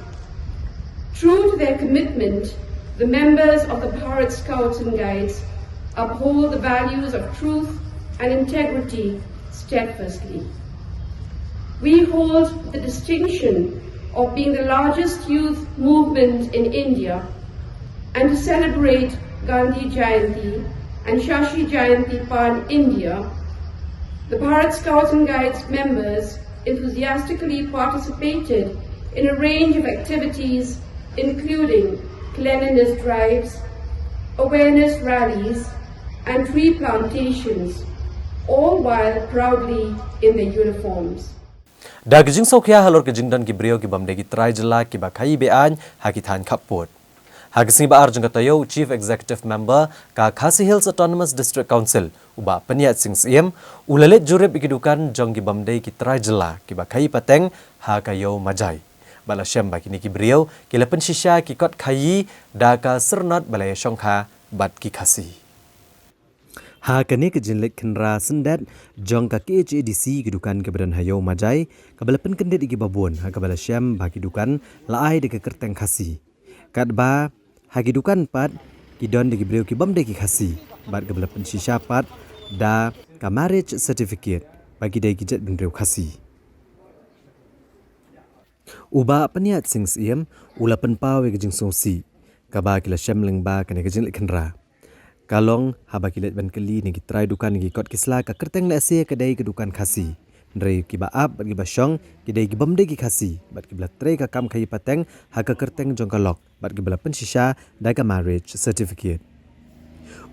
True to their commitment, the members of the Bharat Scouts and Guides uphold the values of truth and integrity steadfastly. We hold the distinction of being the largest youth movement in India, and to celebrate Gandhi Jayanti and Shashi Jayanti Pan India, the Bharat Scouts and Guides members enthusiastically participated in a range of activities including cleanliness drives, awareness rallies, and tree plantations, all while proudly in their uniforms. Da gijing sokya halor gijing dan ki brio ki bamde ki trai jela ki bakai bean hakitan kapot. Hagising ba arjung katayo Chief Executive Member ka Khasi Hills Autonomous District Council uba peniat sing siem ulalet jurep ikidukan jong ki bamde ki trai jela ki bakai pateng ha kayo majai. Bala syam ba kini ki brio ki lepen shisha ki kot khayi da ka sernat balaya shongkha bat ki khasi. Ha kani ke jinlik kenra sendat jong ka KHADC kedukan ke badan hayo majai kabalapan kendet igi babun ha kabala syam bagi dukan laai de ke kerteng khasi kadba ha kedukan pat kidon de gibreu ki bamde ki khasi bat kabalapan shisha pat da ka marriage certificate bagi de gijet benreu khasi uba peniat sing siem ulapan pawe ke jing sosi kaba kila syam lengba kani ke jinlik kenra kalong haba kilet ban keli ni kitrai dukan ni kot kisla ka kerteng la se kedai ke dukan khasi ndrei ki ba ap bagi ba shong kidai ki bamde ki khasi bat ki bla tre ka kam khai pateng ha ka kerteng jong ka lok bat ki bla pen shisha da ka marriage certificate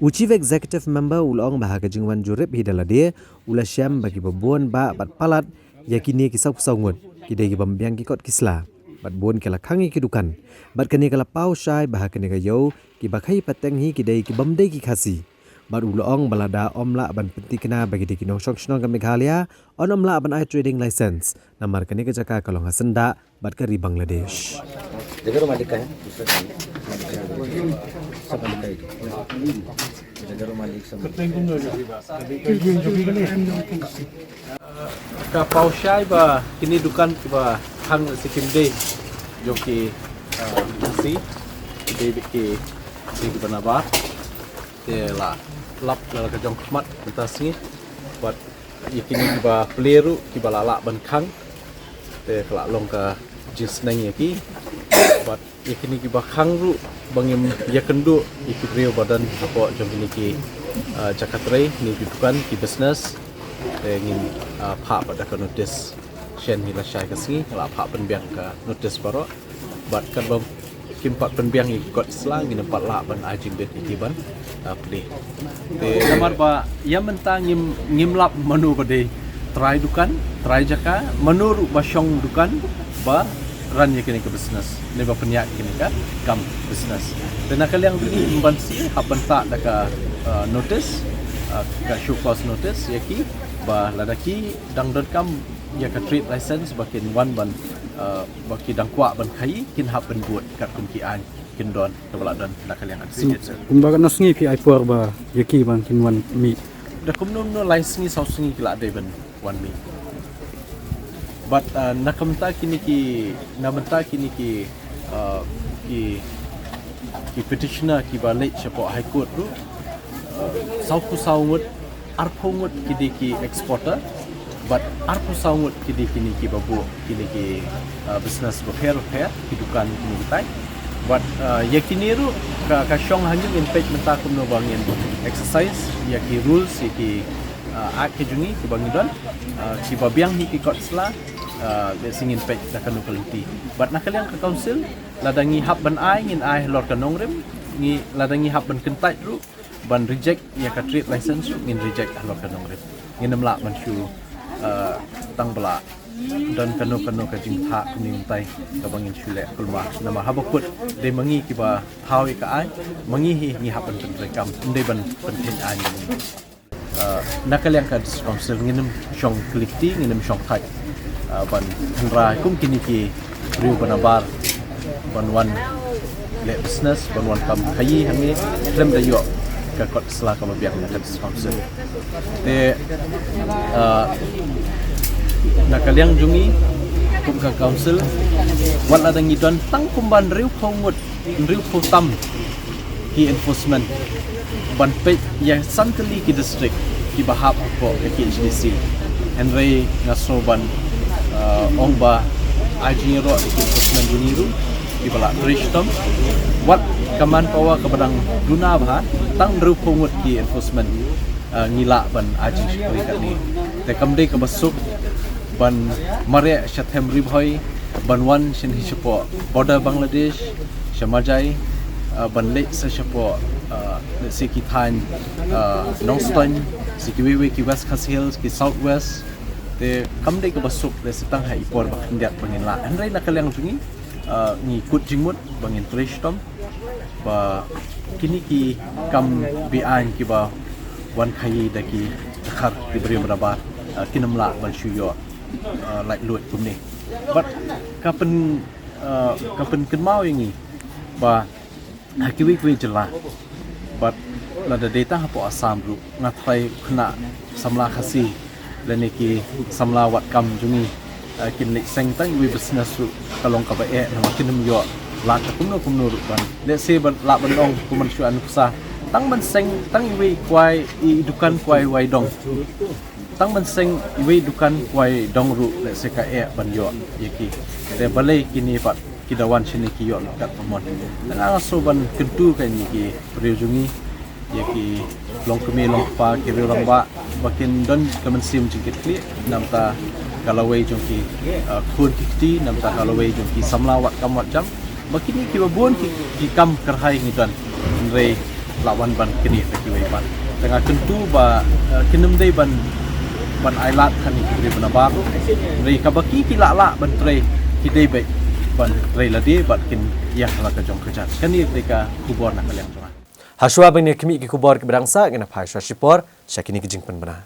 u Chief Executive Member ulong ba ha ka jingwan jurep hidala de ula syam bagi babon ba bat palat yakini ki sau ngut kidai ki bambiang ki kot kisla bat bon kala khangi ki dukan bat kani kala pau shai bah kani ka yo ki bakai pateng hi ki dei ki bamde ki khasi bat ulong balada omla ban pentikna bagi de ki nong shong shnong ka Meghalaya on omla ban ai trading license namar kani ka jaka kalong hasenda bat ka ri Bangladesh jaga rumah dikah siapa dikah itu jaga rumah ka paushai ba kini dukan ba hang sikim day joki si de ki si banaba te la lap la ka jong khmat tasni buat yakini ba pleru ki balala ban khang te kala long ka jis nang yaki buat yakini ki ba khang ru bangim yakendu ikibrio badan apo jong ini ki jakatrai ni dukan ki business te ngin pha pada ka notice shen hila shai kasngi la pha penbiang ka notice baro bat kan bam kimpat penbiang ikot slang ngin pat la ban ajing bet ikiban pedih. Namar ba yang mentang ngimlap manu bade try dukan, try jaka menurut basyong dukan ba ran ye kini ke business. Ne ba penyak kini ka kam business. Dan nakal yang beli membansi haban tak daka notice ka show cause notice yaki ba ladaki dang kam ya ka trade license bakin wan ban baki dang kwa ban khai kin haban buat kat kun ki an kin don tabla don nakal yang ada kumbaga nosngi pi ai por ba yaki bang kinwan mi da kumnum no license ni sausingi kila de ban wan mi but nakamta kini ki namenta kini ki ki petitioner ki balik siapa high court tu sauku saungut arpungut kidi ki exporter but arpu saungut kidi kini ki babu kini ki business repair kidukan kini kita but yakini ru ka syong hanjung impact menta kumno bangin exercise yaki rules yaki act jungi ki bangidon ki babiang hi ki kotsla sing impact akan quality but nakaliang ka council ladangi hab ban ai ngin ai lor ka nongrim ngi ladangi hab ban kentai ru ban reject ya ka trade license ngin reject lor ka nongrim ngin namla ban shu tang bala dan kanu ka jing tha kuning tai ka bangin shule kulma nama habakut de mangi ki ba hawi ka ai mangi hi ngi hab ban rekam ndai ban pentin ai nakaliang ka council ngin syong quality ngin syong thai ban rai kum kini ki riu banabar ban wan le business ban wan kam khayi hangi klem da yo ka kot sla ka biak na ka sponsor te nakaliang jungi kum ka council wan adang idon tang kumban riu phongut riu photam ki enforcement ban pe ya santali ki district ki bahap ko ke HDC Henry ngaso ban ongba ajiro di enforcement uniru di bala Trishtom wat kaman pawa kabadang duna bah tang rupungut ki enforcement ngila ban aji sekali kali te kamde ka basuk ban mare shathem ribhoi ban wan shin hispo border Bangladesh shamajai ban le sa shapo siki than Nongston siki wewe ki West Khas Hills ki Southwest te kamde ka basuk le setang hai por ba hindiat bangin la anrai nakaliang jungi ni kut jingmut bangin Trishtom ba kini ki kam bi an ki ba wan khai daki khar di beri merabar kinamla ban shuyo like luat kumni but kapen kenmau ini ba hakiwi kwi jela but lada data hapo asam ru ngathai khna samla khasi lene ki samla wat kam jungi kin lik seng tang wi business ru kalong ka ba e na kinum yo la ka kumno ru ban le se ban la ban ong kuman shu an kusa tang man seng tang wi kwai I dukan kwai wai dong tang man seng wi dukan kwai dong ru le se ka e ban yo yeki te balai kini pat kidawan sini ki yo kat pamon dan aso ban kentu kan ki priujungi yaki long kemi long pa ki ru ba bakin don kamen sim jingkit kli namta kalawai jongki khun kiti namta kalawai jongki samla wat kam wat jam bakini ki babon ki kam kerhai ngidan rei lawan ban kini ki wai ban tengah kentu ba kinem dei ban ailat kan ki bana ba rei kabaki ki la ban trei ki dei bai ban trei la de bat kin ya la ka jong kerja kani deka kubor nak kalian jong Haswa bani kemi ki kubor ki berangsa ngena phai shipor syakini ki jingpan bana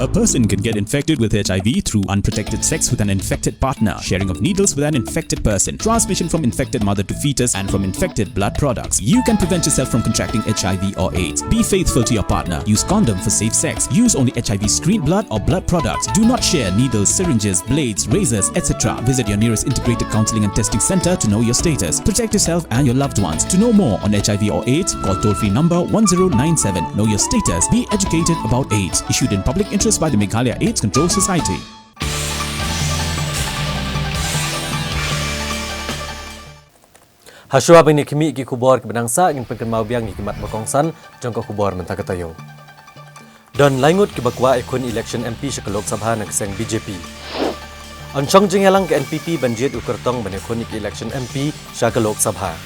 A person can get infected with HIV through unprotected sex with an infected partner, sharing of needles with an infected person, transmission from infected mother to fetus, and from infected blood products. You can prevent yourself from contracting HIV or AIDS. Be faithful to your partner. Use condom for safe sex. Use only HIV-screened blood or blood products. Do not share needles, syringes, blades, razors, etc. Visit your nearest integrated counseling and testing center to know your status. Protect yourself and your loved ones. To know more on HIV or AIDS, call toll-free number 1097. Know your status. Be educated about AIDS. Issued in public interest by the Meghalaya AIDS Control Society. Haswa bani kemi ki kubor ki benangsa ingin pengken mau biang ki mat bakongsan jongko kubor mentah katayo Don langut ke bakwa ikon election MP ke Lok Sabha nak seng BJP. Ancong jengelang ke NPP banjir ukertong banekon ke election MP ke Lok Sabha.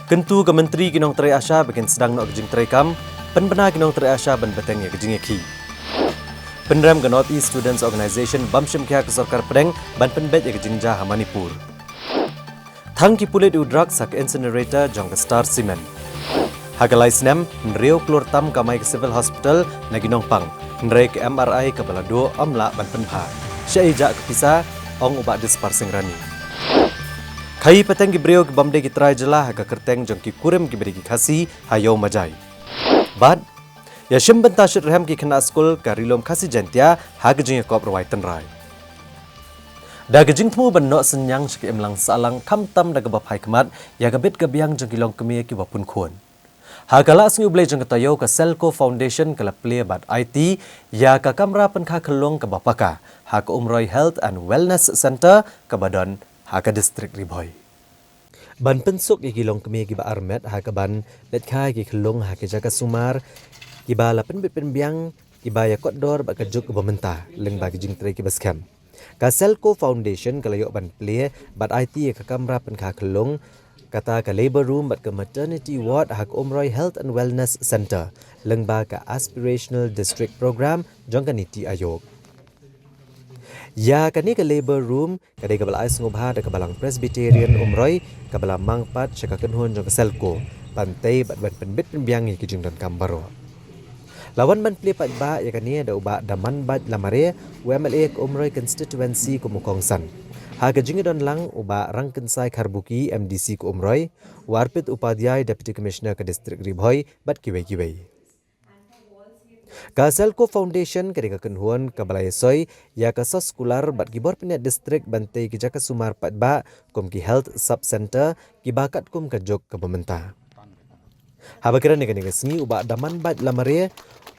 Kentu ke Menteri Ginong Terai Asha bagian sedang nak kejing Terai Kam, penbena Ginong Terai Asha ban beteng ya kejing Eki. Penram ke North East Students Organisation bamshim kia ke Sarkar Pedeng ban penbet ya kejing Jah Manipur. Thang ki pulit udrak sak incinerator jong ke Star Cement. Hagalai Snem, Nreo Klor Tam Kamai ke Civil Hospital Naginong Pang, Nrei ke MRI ke Balado Amla Ban Penpha. Syai-jak ke Pisa, Ong Ubak Disparsing Rani. Kai peteng gibreo ke Bamde Gitrai Jelah Haga Kerteng Jong ki Kurem Giberi ki Khasi Hayau Majai. Bad, ya Shimben Tashit Rehem ki Kena Skul Karilom Khasi Jentia Haga Jing Yakop Rawai Tenrai. Da gejing temu ban nok senyang syaki emlang salang kam tam da gebab hai kemat ya gabit gabiang jong kilong kemie ki bapun kuon. Hagala sengi ublay jong ketayo ke Selco Foundation ke play bat IT ya ka kamera penkha kelong ke bapaka ha ke Umroi Health and Wellness Center ke Badan ha ke distrik Riboy. Ban pensuk ki kilong kemie ki ba armet ha ke ban let khai ki kelong ha ke Jaga Sumar ki ba la pen biang ki ba ya kodor ba ke juk ke bamenta leng ba ki jing tre ki baskem. Ka Selco Foundation ke layok ban play bat IT ya ke kamera penkha kelong kata ke labor room bat ke maternity ward hak Umroi Health and Wellness Center lengba ke aspirational district program jong ke Niti Ayog. Ya kani ke labor room kadai ke balai sengubha de ke balang Presbyterian Umroi ke balang mangpat syaka kenhun jong ke Selco pantai bat ban penbit penbiangi ke jing dan kambaro. Lawan ban play pat ba ya kani ada ubak daman bat lamare UMLA ke Umroi constituency ke Mukongsan. Haga jingidon lang uba Rangkensai Karbuki MDC ke Umroi, Warpit Upadhyay Deputy Commissioner ke Distrik Riboy bat kiwei-kiwei. Ka Selco Foundation kedika kenhuan ke Balai Soy ya ke sos skular bat gibor pinat distrik Bantai ke Jaka Sumar pat ba kum ki Health Sub Center ki bakat kum ke jok ke pemerintah. Habakira nega sengi uba daman bat lamare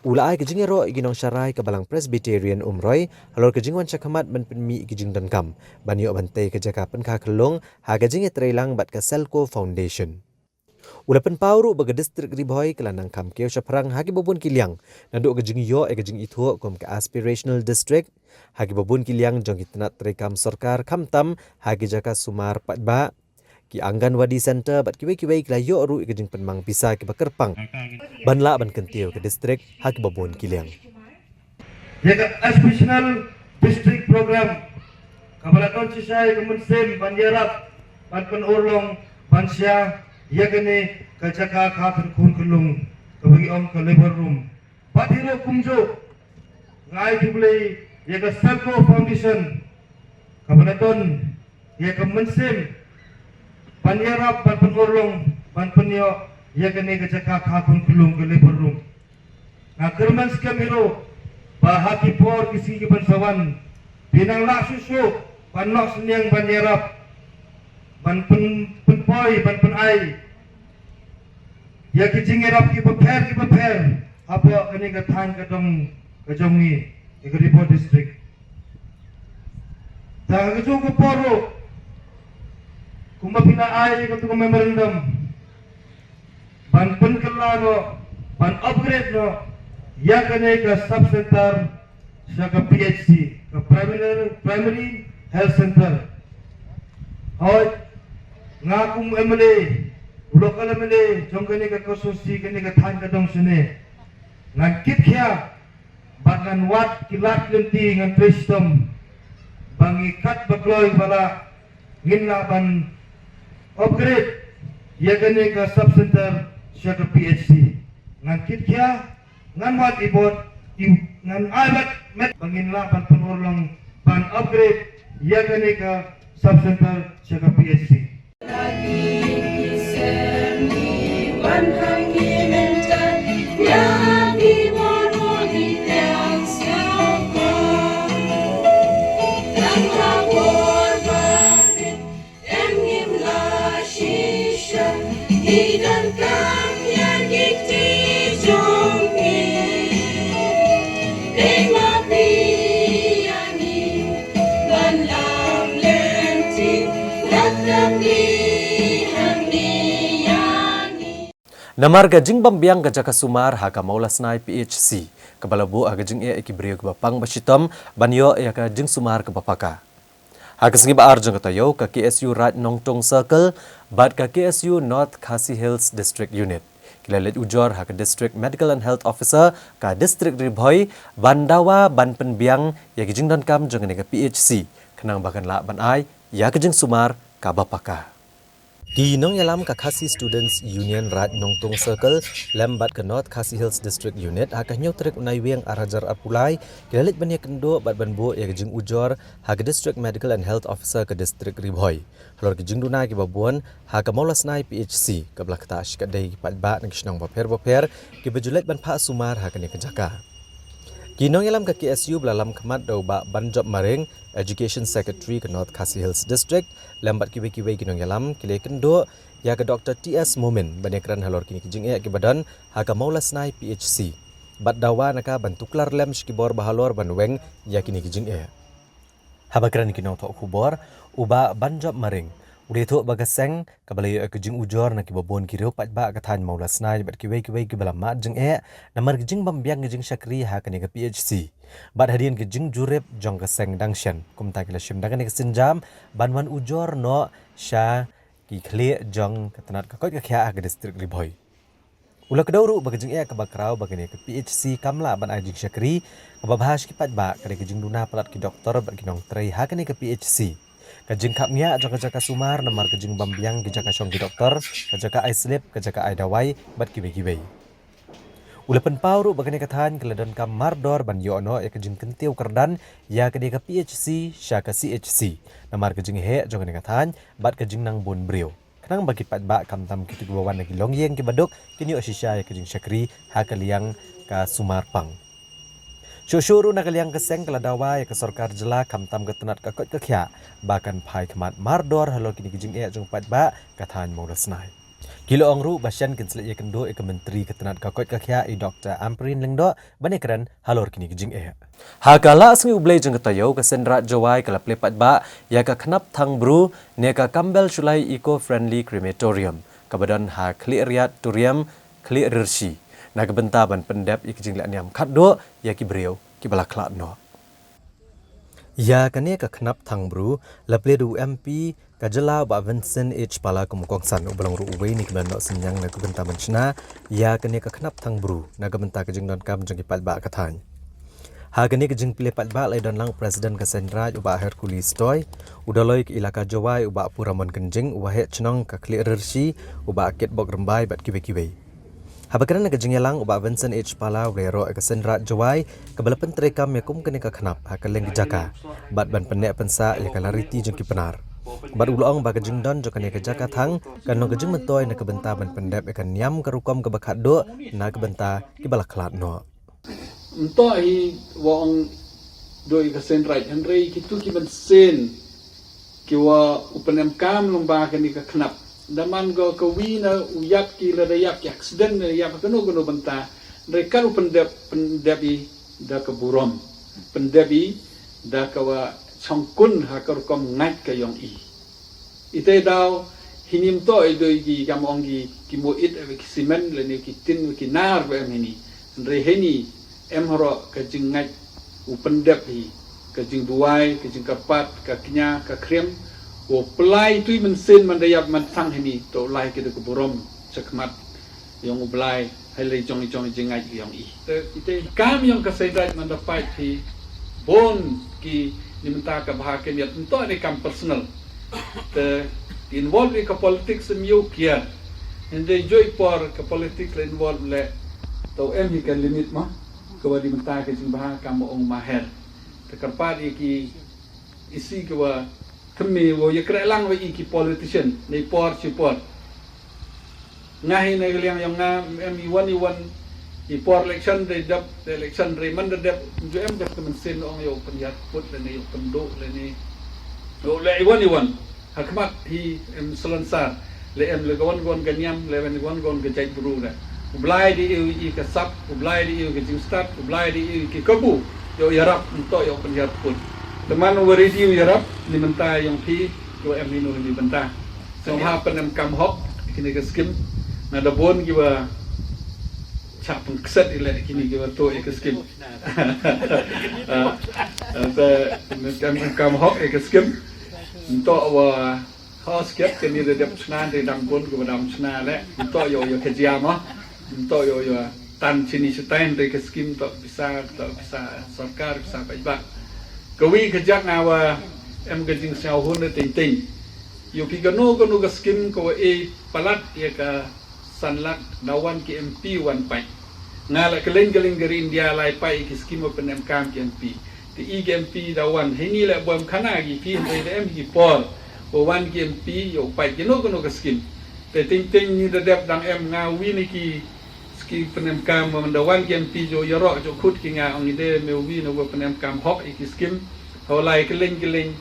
ulai ke jingero iginong syarai ke balang Presbyterian Umroi halor ke jingwan cakamat ban penmi ke jing dan kam banyo bantai ke jaka penkha kelong ha ke jinge trailang bat ke Selco Foundation. Ula penpauru baga distrik Riboy kelanang kam keo syaprang hagi babun kiliang naduk ke jing yo ke jing itu kom ke aspirational district hagi babun kiliang jong kitnat trekam sarkar kamtam hagi jaka Sumar pat ba ki Anggan Wadi Center bat kiwei-kiwei kelayo ru ke jing penmang pisa ke Bakerpang banla ban kentio ke distrik hak babon kiliang jaga aspirational district program kabalaton sisai kemunsem banjarap ban penurlong bansya yagane ke jaka khafen kun kulung ke bagi om ke labor room bat hiro kumjo ngai diblei jaga Selco Foundation kabalaton ya kemunsem Panjarap ban penurlong ban penyo ya kene ke jaka khakun kulung ke labor room. Na kerman skamiro bahaki por kisi ke bansawan binang la susu ban nok senyang banjarap ban penpoi ban penai ya ki jingerap ki beper apa kene ke thang ke dong ke jongi ke Riboy district. Ta ke jo ko poro kuma pinaay ko to memorandum ban penkelano ban upgrade no ya kane ka sub center sa ka PHC ka primary health center hoy nga kum MLA local MLA jong kane ka kososi kane ka than ka dong sine ngan kit kya bagan wat kilat lenti ngan tristom bangikat bagloy bala ngin ban upgrade ya gane ka sub center sa ka PHC ngan kit kya ngan wat ibot ngan abat met panginla pan penurlong pan upgrade ya gane ka sub center sa ka PHC Namar gajing bambiang gajaka sumar haka maulasnai PHC. Kabalabu agajing ia ikibrio ke bapang basitom banyo ia ka jing sumar ke bapaka. Haka sengi ba arjang katayo ka KSU Raj Nongtong Circle bat ka KSU North Khasi Hills District Unit. Kilalit ujor haka District Medical and Health Officer ka District Ribhoi Bandawa Ban Penbiang ia gijing don kam jang ka PHC. Kenang bahkan la ban ai ia gajing sumar ka bapaka. Di Nong Yalam ka Khasi Students Union Raj Nongtong Circle lambat ke North Khasi Hills District Unit haka nyotrik unai weng arajar apulai kilalit bania kendo bat banbu ya gejing ujor haka District Medical and Health Officer ke District Ribhoi halor gejing duna ki babuan haka maulasnai PHC ke belah kata asyikat dai pat ba nang kisnang baper ki bejulet ban pha sumar haka ni kejaka. Kinong Yalam ka KSU belalam kemat dau ba Banjob Maring Education Secretary ke North Khasi Hills District lambat kiwe-kiwe Kinong Yalam kile kendo ya ke Dr. TS Momin banekran halor kini kijing ki badan haka maulasnai PHC bat dawa naka bantuklar lem skibor bahalor banweng ya kini kijing habakran kinong tok kubor uba Banjob Maring udah tu bagaseng kabalayo kejing ujor nak kibabon kiro pat ba kathan maulasnai bat kiwe-kiwe ki balam mat jeng namar kejing bambiang kejing syakri ha kani ke PHC bat hadian kejing jurep jong keseng dangshan kumta kila shim dangan ke sinjam banwan ujor no sha ki khle jong katanat kakot ka khya ke District Ribhoi ula kedauru bagajing ke bakrau bagani ke PHC kamla ban ajing syakri kababhas ki pat ba kani kejing duna pelat ki doktor bat kinong trei ha kani ke PHC kajing kapnya jaka sumar namar kajing bambiang jaka syong doktor kajaka ai slip kajaka ai dawai bat kibe-kibe ulapan pauru bagani kathan keladon kam mardor ban yono ya kajing kentiu kerdan ya kadi ka PHC sya ka CHC namar kajing he jong kathan bat kajing nang bon brio kenang bagi pat ba kam tam kitu bawan lagi longyeng ki baduk kini asisya ya kajing syakri ha kaliang ka sumar pang Syusyuru nakaliang keseng keladawa ya ke sorkar jela kamtam ketenat kakot kekya bahkan pai kemat mardor halo kini kijing jong pat ba kathan maulasnai kilo ongru basyan kinslet ya kendo ke menteri ketenat kakot kekya Dr. Amprin Lengdo banekran halor kini kijing hakala sengi ublai jeng ketayo ke senrat jawai kala plepat ba ya ke kenap thang bru ne ka Campbell Shulai Eco Friendly Crematorium kabadan ha kli riat turiam kli rirsi na kebentaban pendep ikijing la niam khatdo ya ki brio ki bala klat no ya kane ka knap thang bru laple du MP ka jela ba Vincent H pala kum kongsan ubalang ru uwe ni kban no senyang na kebentaban chna ya kane ka knap thang bru na kebenta kajing don kam jong ki pat ba kathan ha kane kajing pile pat ba lai don lang president ka senraj uba Hercules Toy udaloi ke ilaka jawai uba puramon kenjing uba he chnong ka kli rersi uba ket bok rembai bat kibe-kibe habakaran na kajing yalang uba Vincent H pala wero ke senrat jawai kebalapan terekam yakum kene ka khnap hakaleng jaka bat ban penek pensa ya kalariti jeng ki penar bat ulong ba kajing don jokane ke jaka thang kan no kajing mentoy na kebenta ban pendep akan nyam karukom ke bakat do na kebenta ki bala klat no ento hi wong do ka senrat henry kitu ki ban sen ki wa upenem kam lomba kene ka khnap daman go kawina uyak ki la dayak accident ya kano benta mereka pendebi da keburom pendebi da kawa chongkun hakar kom ngat ka yong i ite daw hinim to ido gi kamong ki mo it avec simen le ne ki tin ki nar be mini re heni emhoro ka jingat u pendebi ka jing duai ka jing kapat ka knya ka krem o pelai tu men mandayap man sang hini to lai ke keburom sekmat yang ublai hai jong jingai yang i ite kam yang kasedai man dapat hi bon ki nimenta ka bahake niat ento ni kam personal te involve ka politics miu kia ende joy por ka politics le involve le to em hi kan limit ma ka wadi menta ka jing bah kam ong maher te karpadi ki isi ka wa kami wo ye krelang we ki politician nei por support ngahi nei liang yang nga mi wani i por election de dap election re man de dap jo em dap kemen sen ong yo penjat put le nei pendo le ni do le wani hakmat hi em selansar le em le gon ganyam le wen gon gejai buru na ublai di i ka sap ublai di i ke start ublai di i ki kabu yo yarap untuk yo penjat put teman review yarap ni mentah yang pi yo em ni no ni bentah so ha penem kam hok kini ke skim Nada bon giwa chap pengset ile kini giwa to skim. Kam hok skim. Untuk wa hos kiat kini dedap snan de dam bon giwa dam snan le. Untuk yo kejama. Untuk yo tan sini setain de skim to bisa sarkar bisa baik. Kawi kejak ngawa em kejing siau hun de ting. Yo pigano ka skim ko palat ya ka sanlak dawan ki MP wan pai ngala keleng-keleng dari India lai pai ki skim open kam ki MP ti i ki MP dawan hini la bom khana gi pi em ki por o wan ki MP yo pai ki no ka skim te ting ni dedap dang em ngawi ni ki skim penem kam dawan ki MP jo yoro jo khut ki nga ong ide me wi no penem kam hok ki skim holai keleng-keleng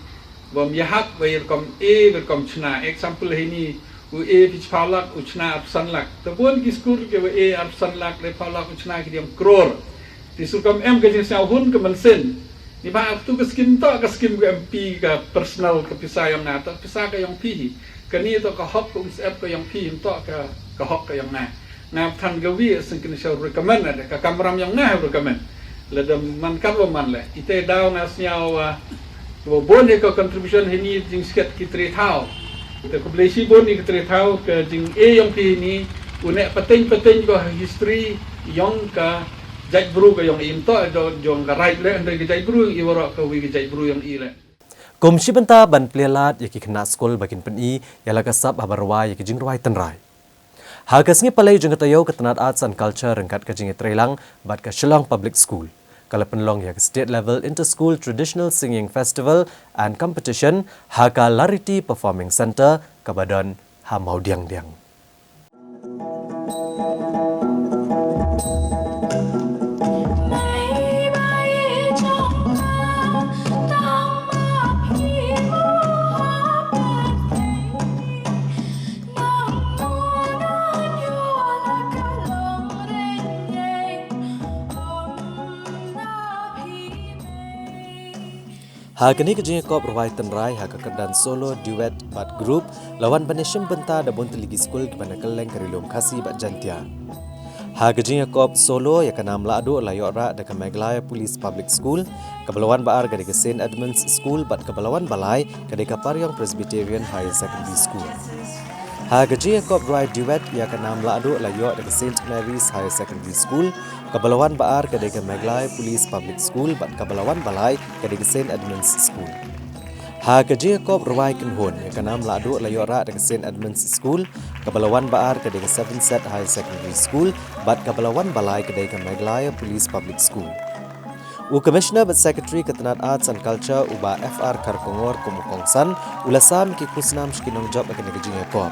bom yahak welcome welcome chna example hini pitch palak uchna sanlak tabun kiskur ke sanlak le palak uchna ki diam kror ti sukam em ke jing hun ke mensen ni ba tu ke skim ke MP ke personal ke pisah yang na ta pisah ke yang pi kani to ka hok ke ke yang pi to ka hok ke yang na ngap than ke wi sing kin show recommend ada ka kamram yang na recommend le dam man kam lo man le ite daw na snyao bon ke contribution hini jing sket ki 3 thau kita kubelisi pun ni kita tahu ke jing yang ni unek penting ko history yang ka jaj bru ke yang into jong ka right le andre ke jaj bru i wara ka wi ke jaj bru yang i le Komisi benta ban plelat yaki kena skol bakin peni yala kasab habarwa yaki jing rawai tenrai. Hagas ngi palai jeng katayo ketenat arts and culture rengkat ke jing trelang bat ke Shillong Public School. Kala penlong ya state level inter-school traditional singing festival and competition Haka Lariti Performing Center Kabadan Hamau Diang. Hakani kejeng kop rawai tenrai haka kedan solo duet bat group lawan baneshim benta da bonte ligi school di mana keleng karilum kasi bat jantia. Hakajeng kop solo ya kanam lado layora da Meglaya Police Public School kebelawan baar gade ke St Edmunds School bat kebelawan balai gade ke Paryong Presbyterian Higher Secondary School. Hakajeng kop rawai duet ya kanam lado layora da St Mary's Higher Secondary School kebelawan baar gade ke Meglaya Police Public School bat kebelawan balai gade ke St Edmunds School. Hakajeng kop rawai kenhon ya kanam lado layora da St Edmunds School kebelawan baar gade ke Sevenset High Secondary School bat kebelawan balai gade ke Meglaya Police Public School. Commissioner bat Secretary Ketenat Arts and Culture uba FR Karkongor Kumukongsan ulasam ki kusnam shkinong job akan kejeng kop.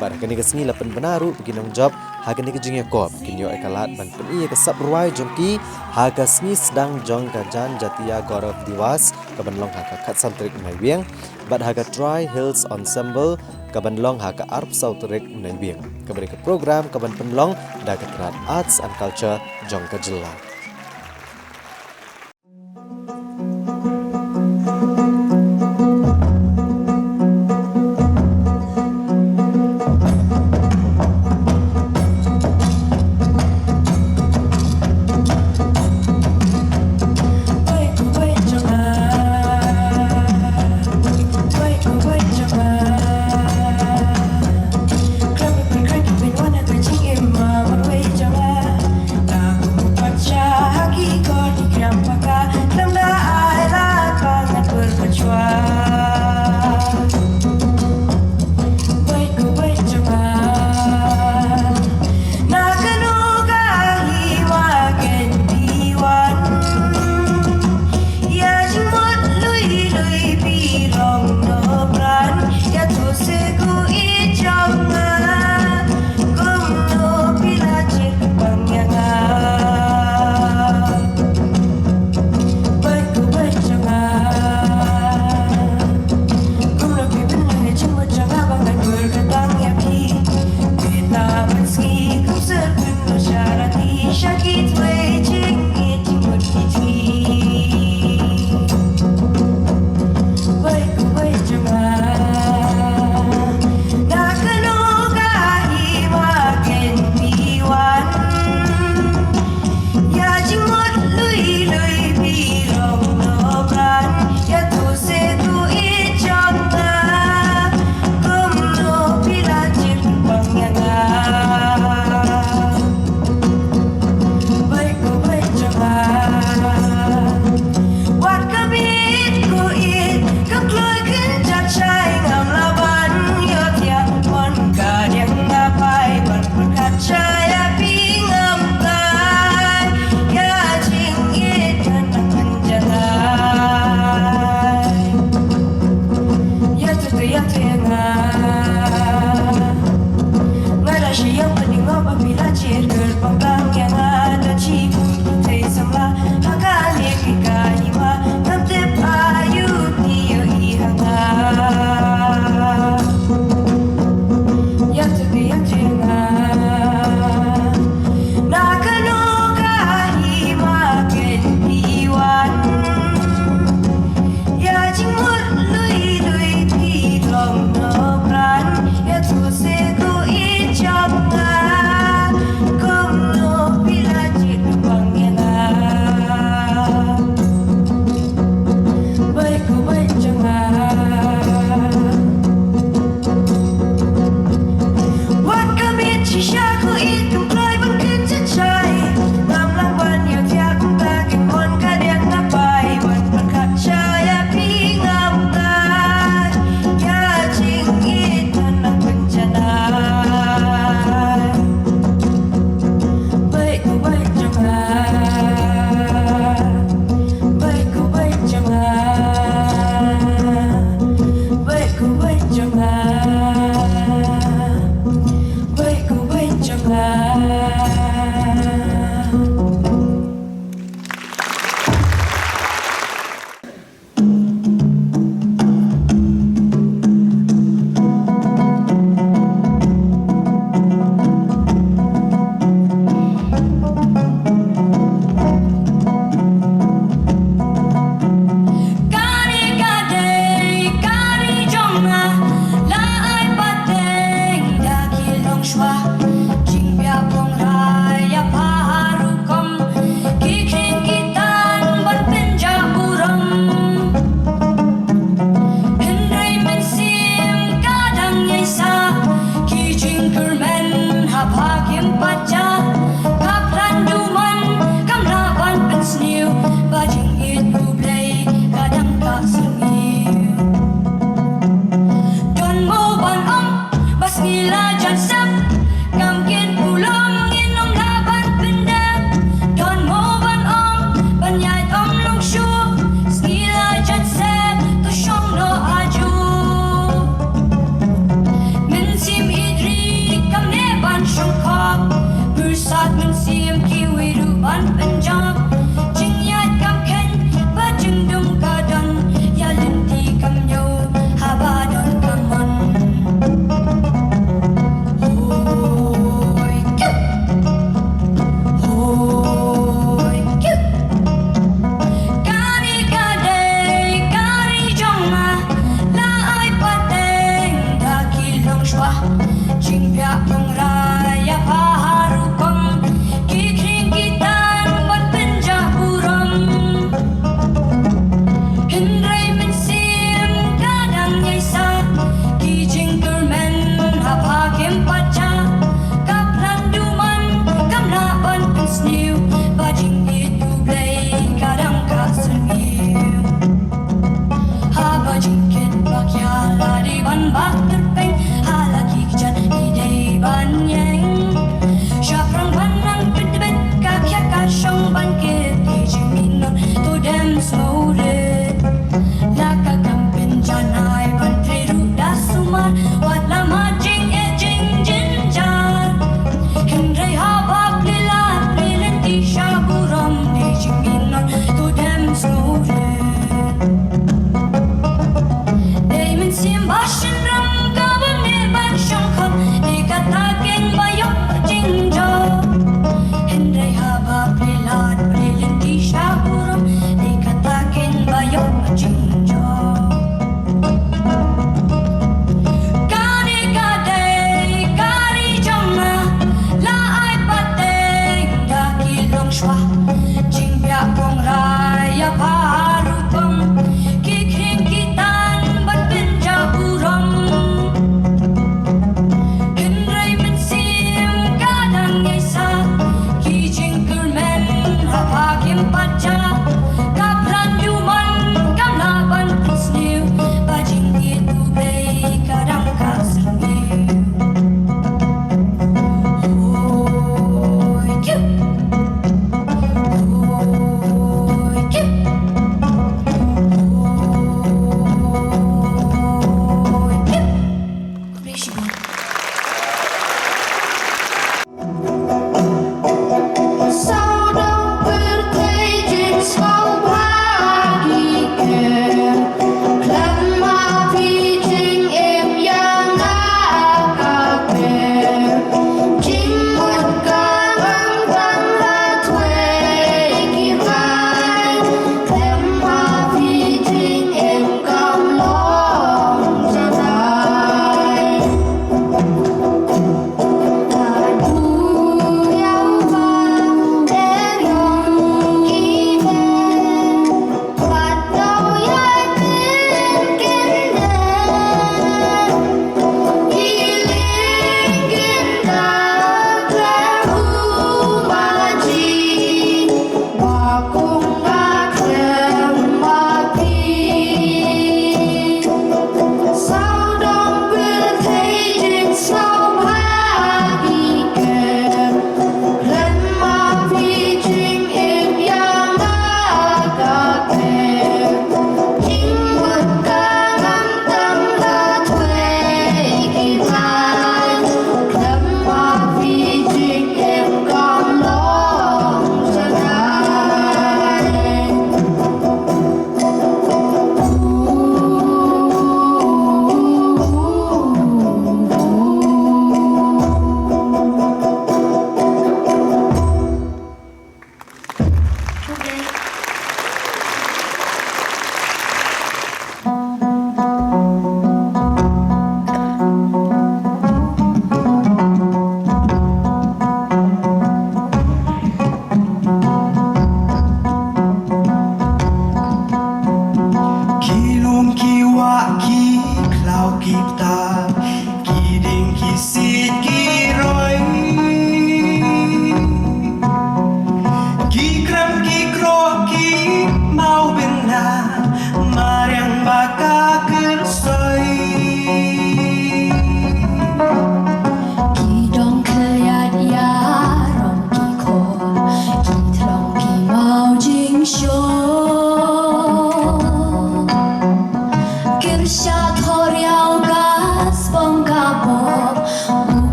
Bar kini kesni lapan benaru beginong job haga ni kejeng kop kinyo ekalat ban peni ke sabruai jongki haga sni sedang jong kajan Jatia Gaurav Diwas kabanlong haga Katsantrik Naibiang bat haga Tri Hills Ensemble kabanlong haga Arp Sautrik Naibiang kabari ke program kaban penlong da Ketenat Arts and Culture jong kajela. Cha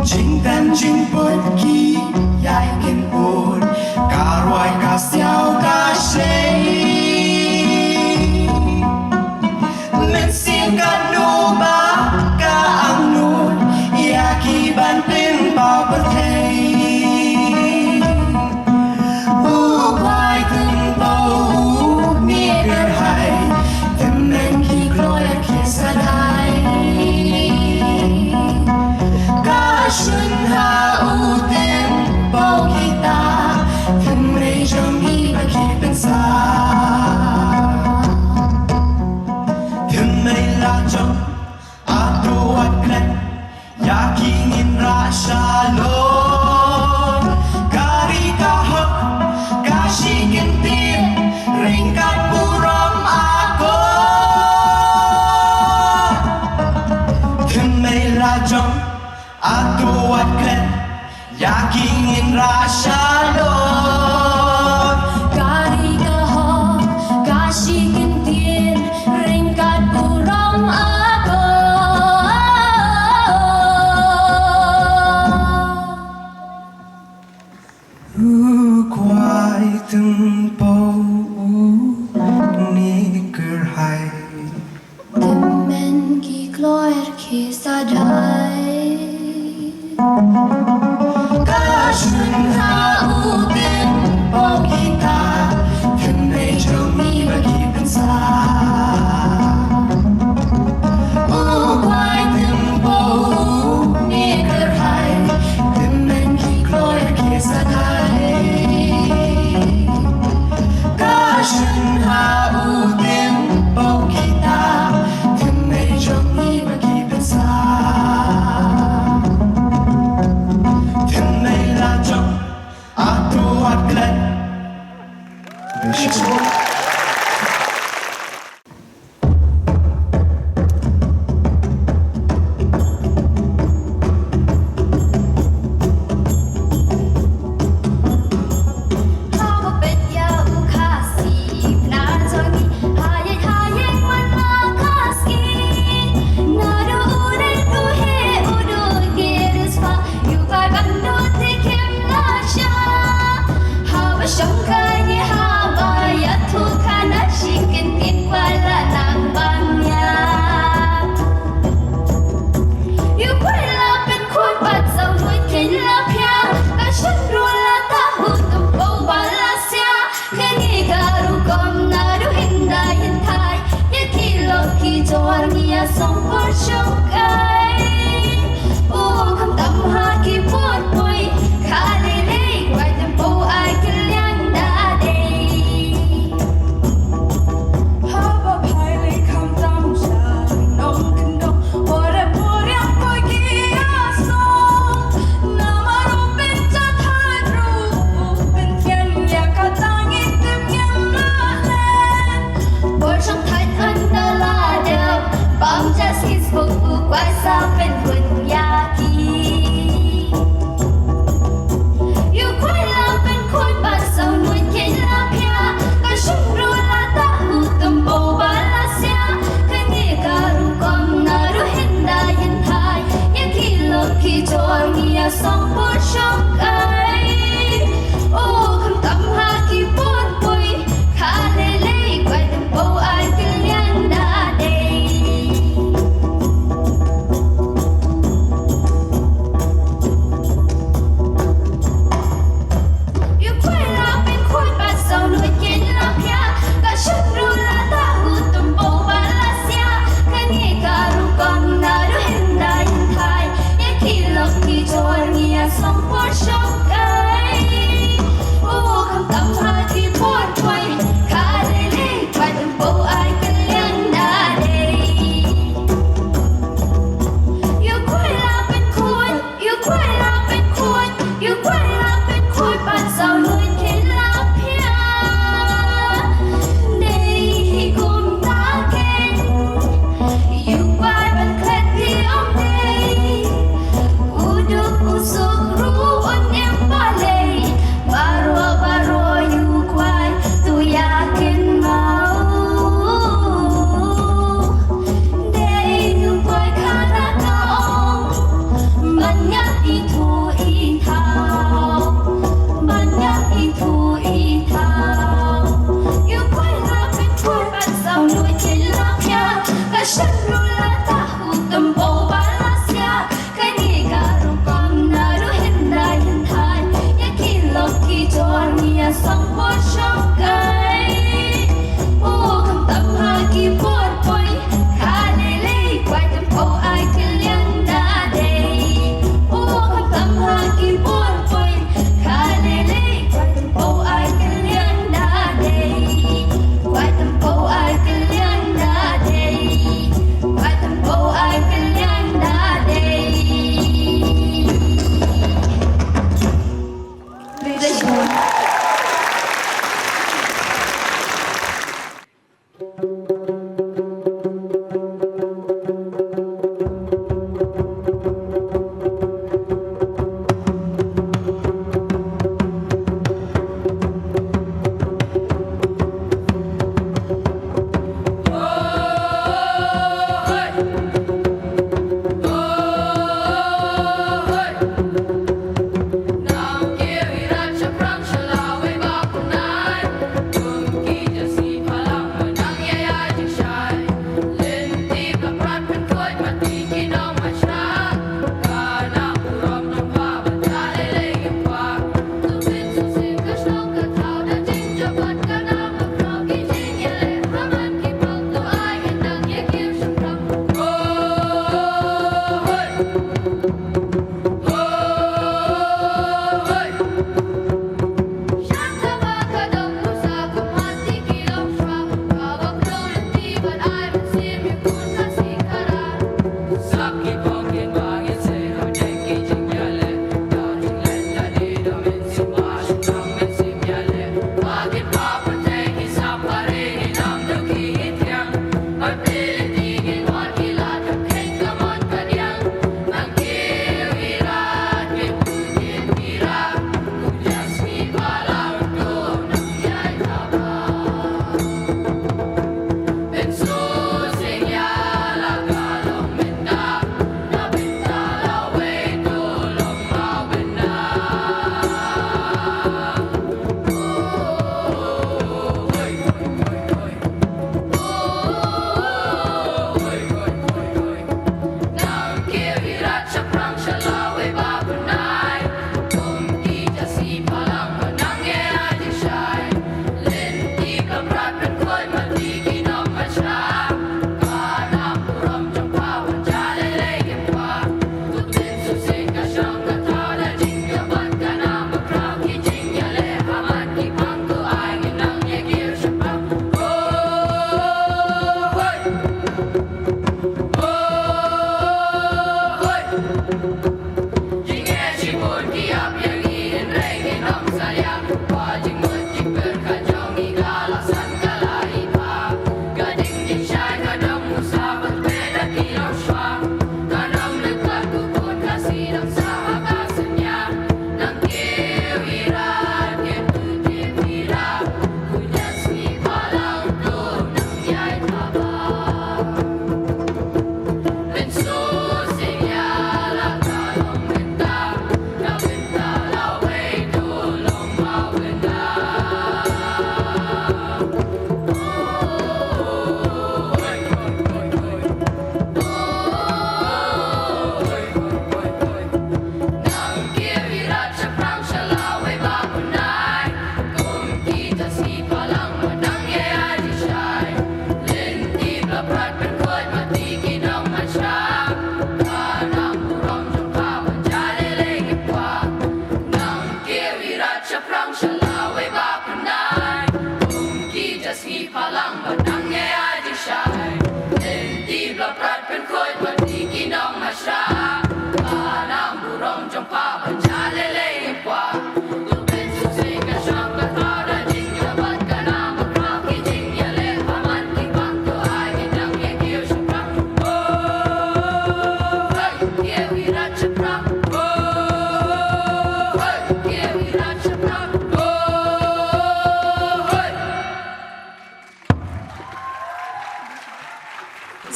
Jingtan jingput ki ingin rasa kari keho kasih kintin ringkat burung aku quay từng bầu ni kerhai temen ki kloer ki sadai Kashun hautin bau kita Kenai jami bagi bangsa Ukwai tembau ni kerhai Temen ki kloer ki sadai Kashun hautin bau kita Kenai jami bagi bangsa Hãy subscribe cho kênh Ghiền Mì Gõ để không bỏ lỡ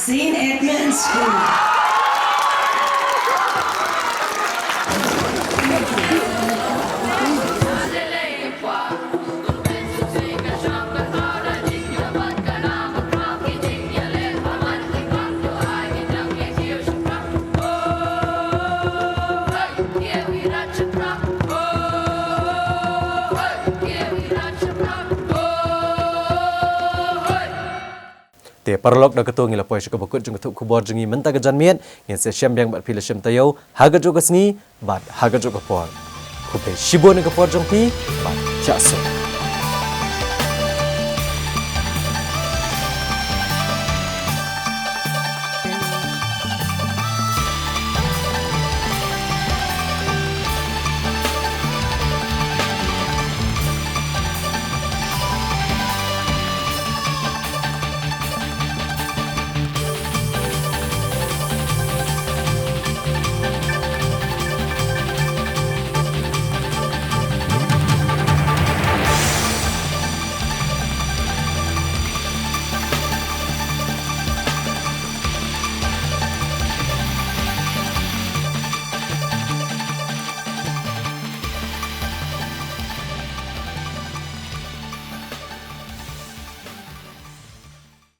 St. Edmund School. Te parlok da ketung ila poy syukur bakut jung ketuk kubor jungi menta ke janmiet yang se syam yang bat pilih syam tayo haga juga sengi bat haga juga por kupe shibon ke por jong pi bat chaso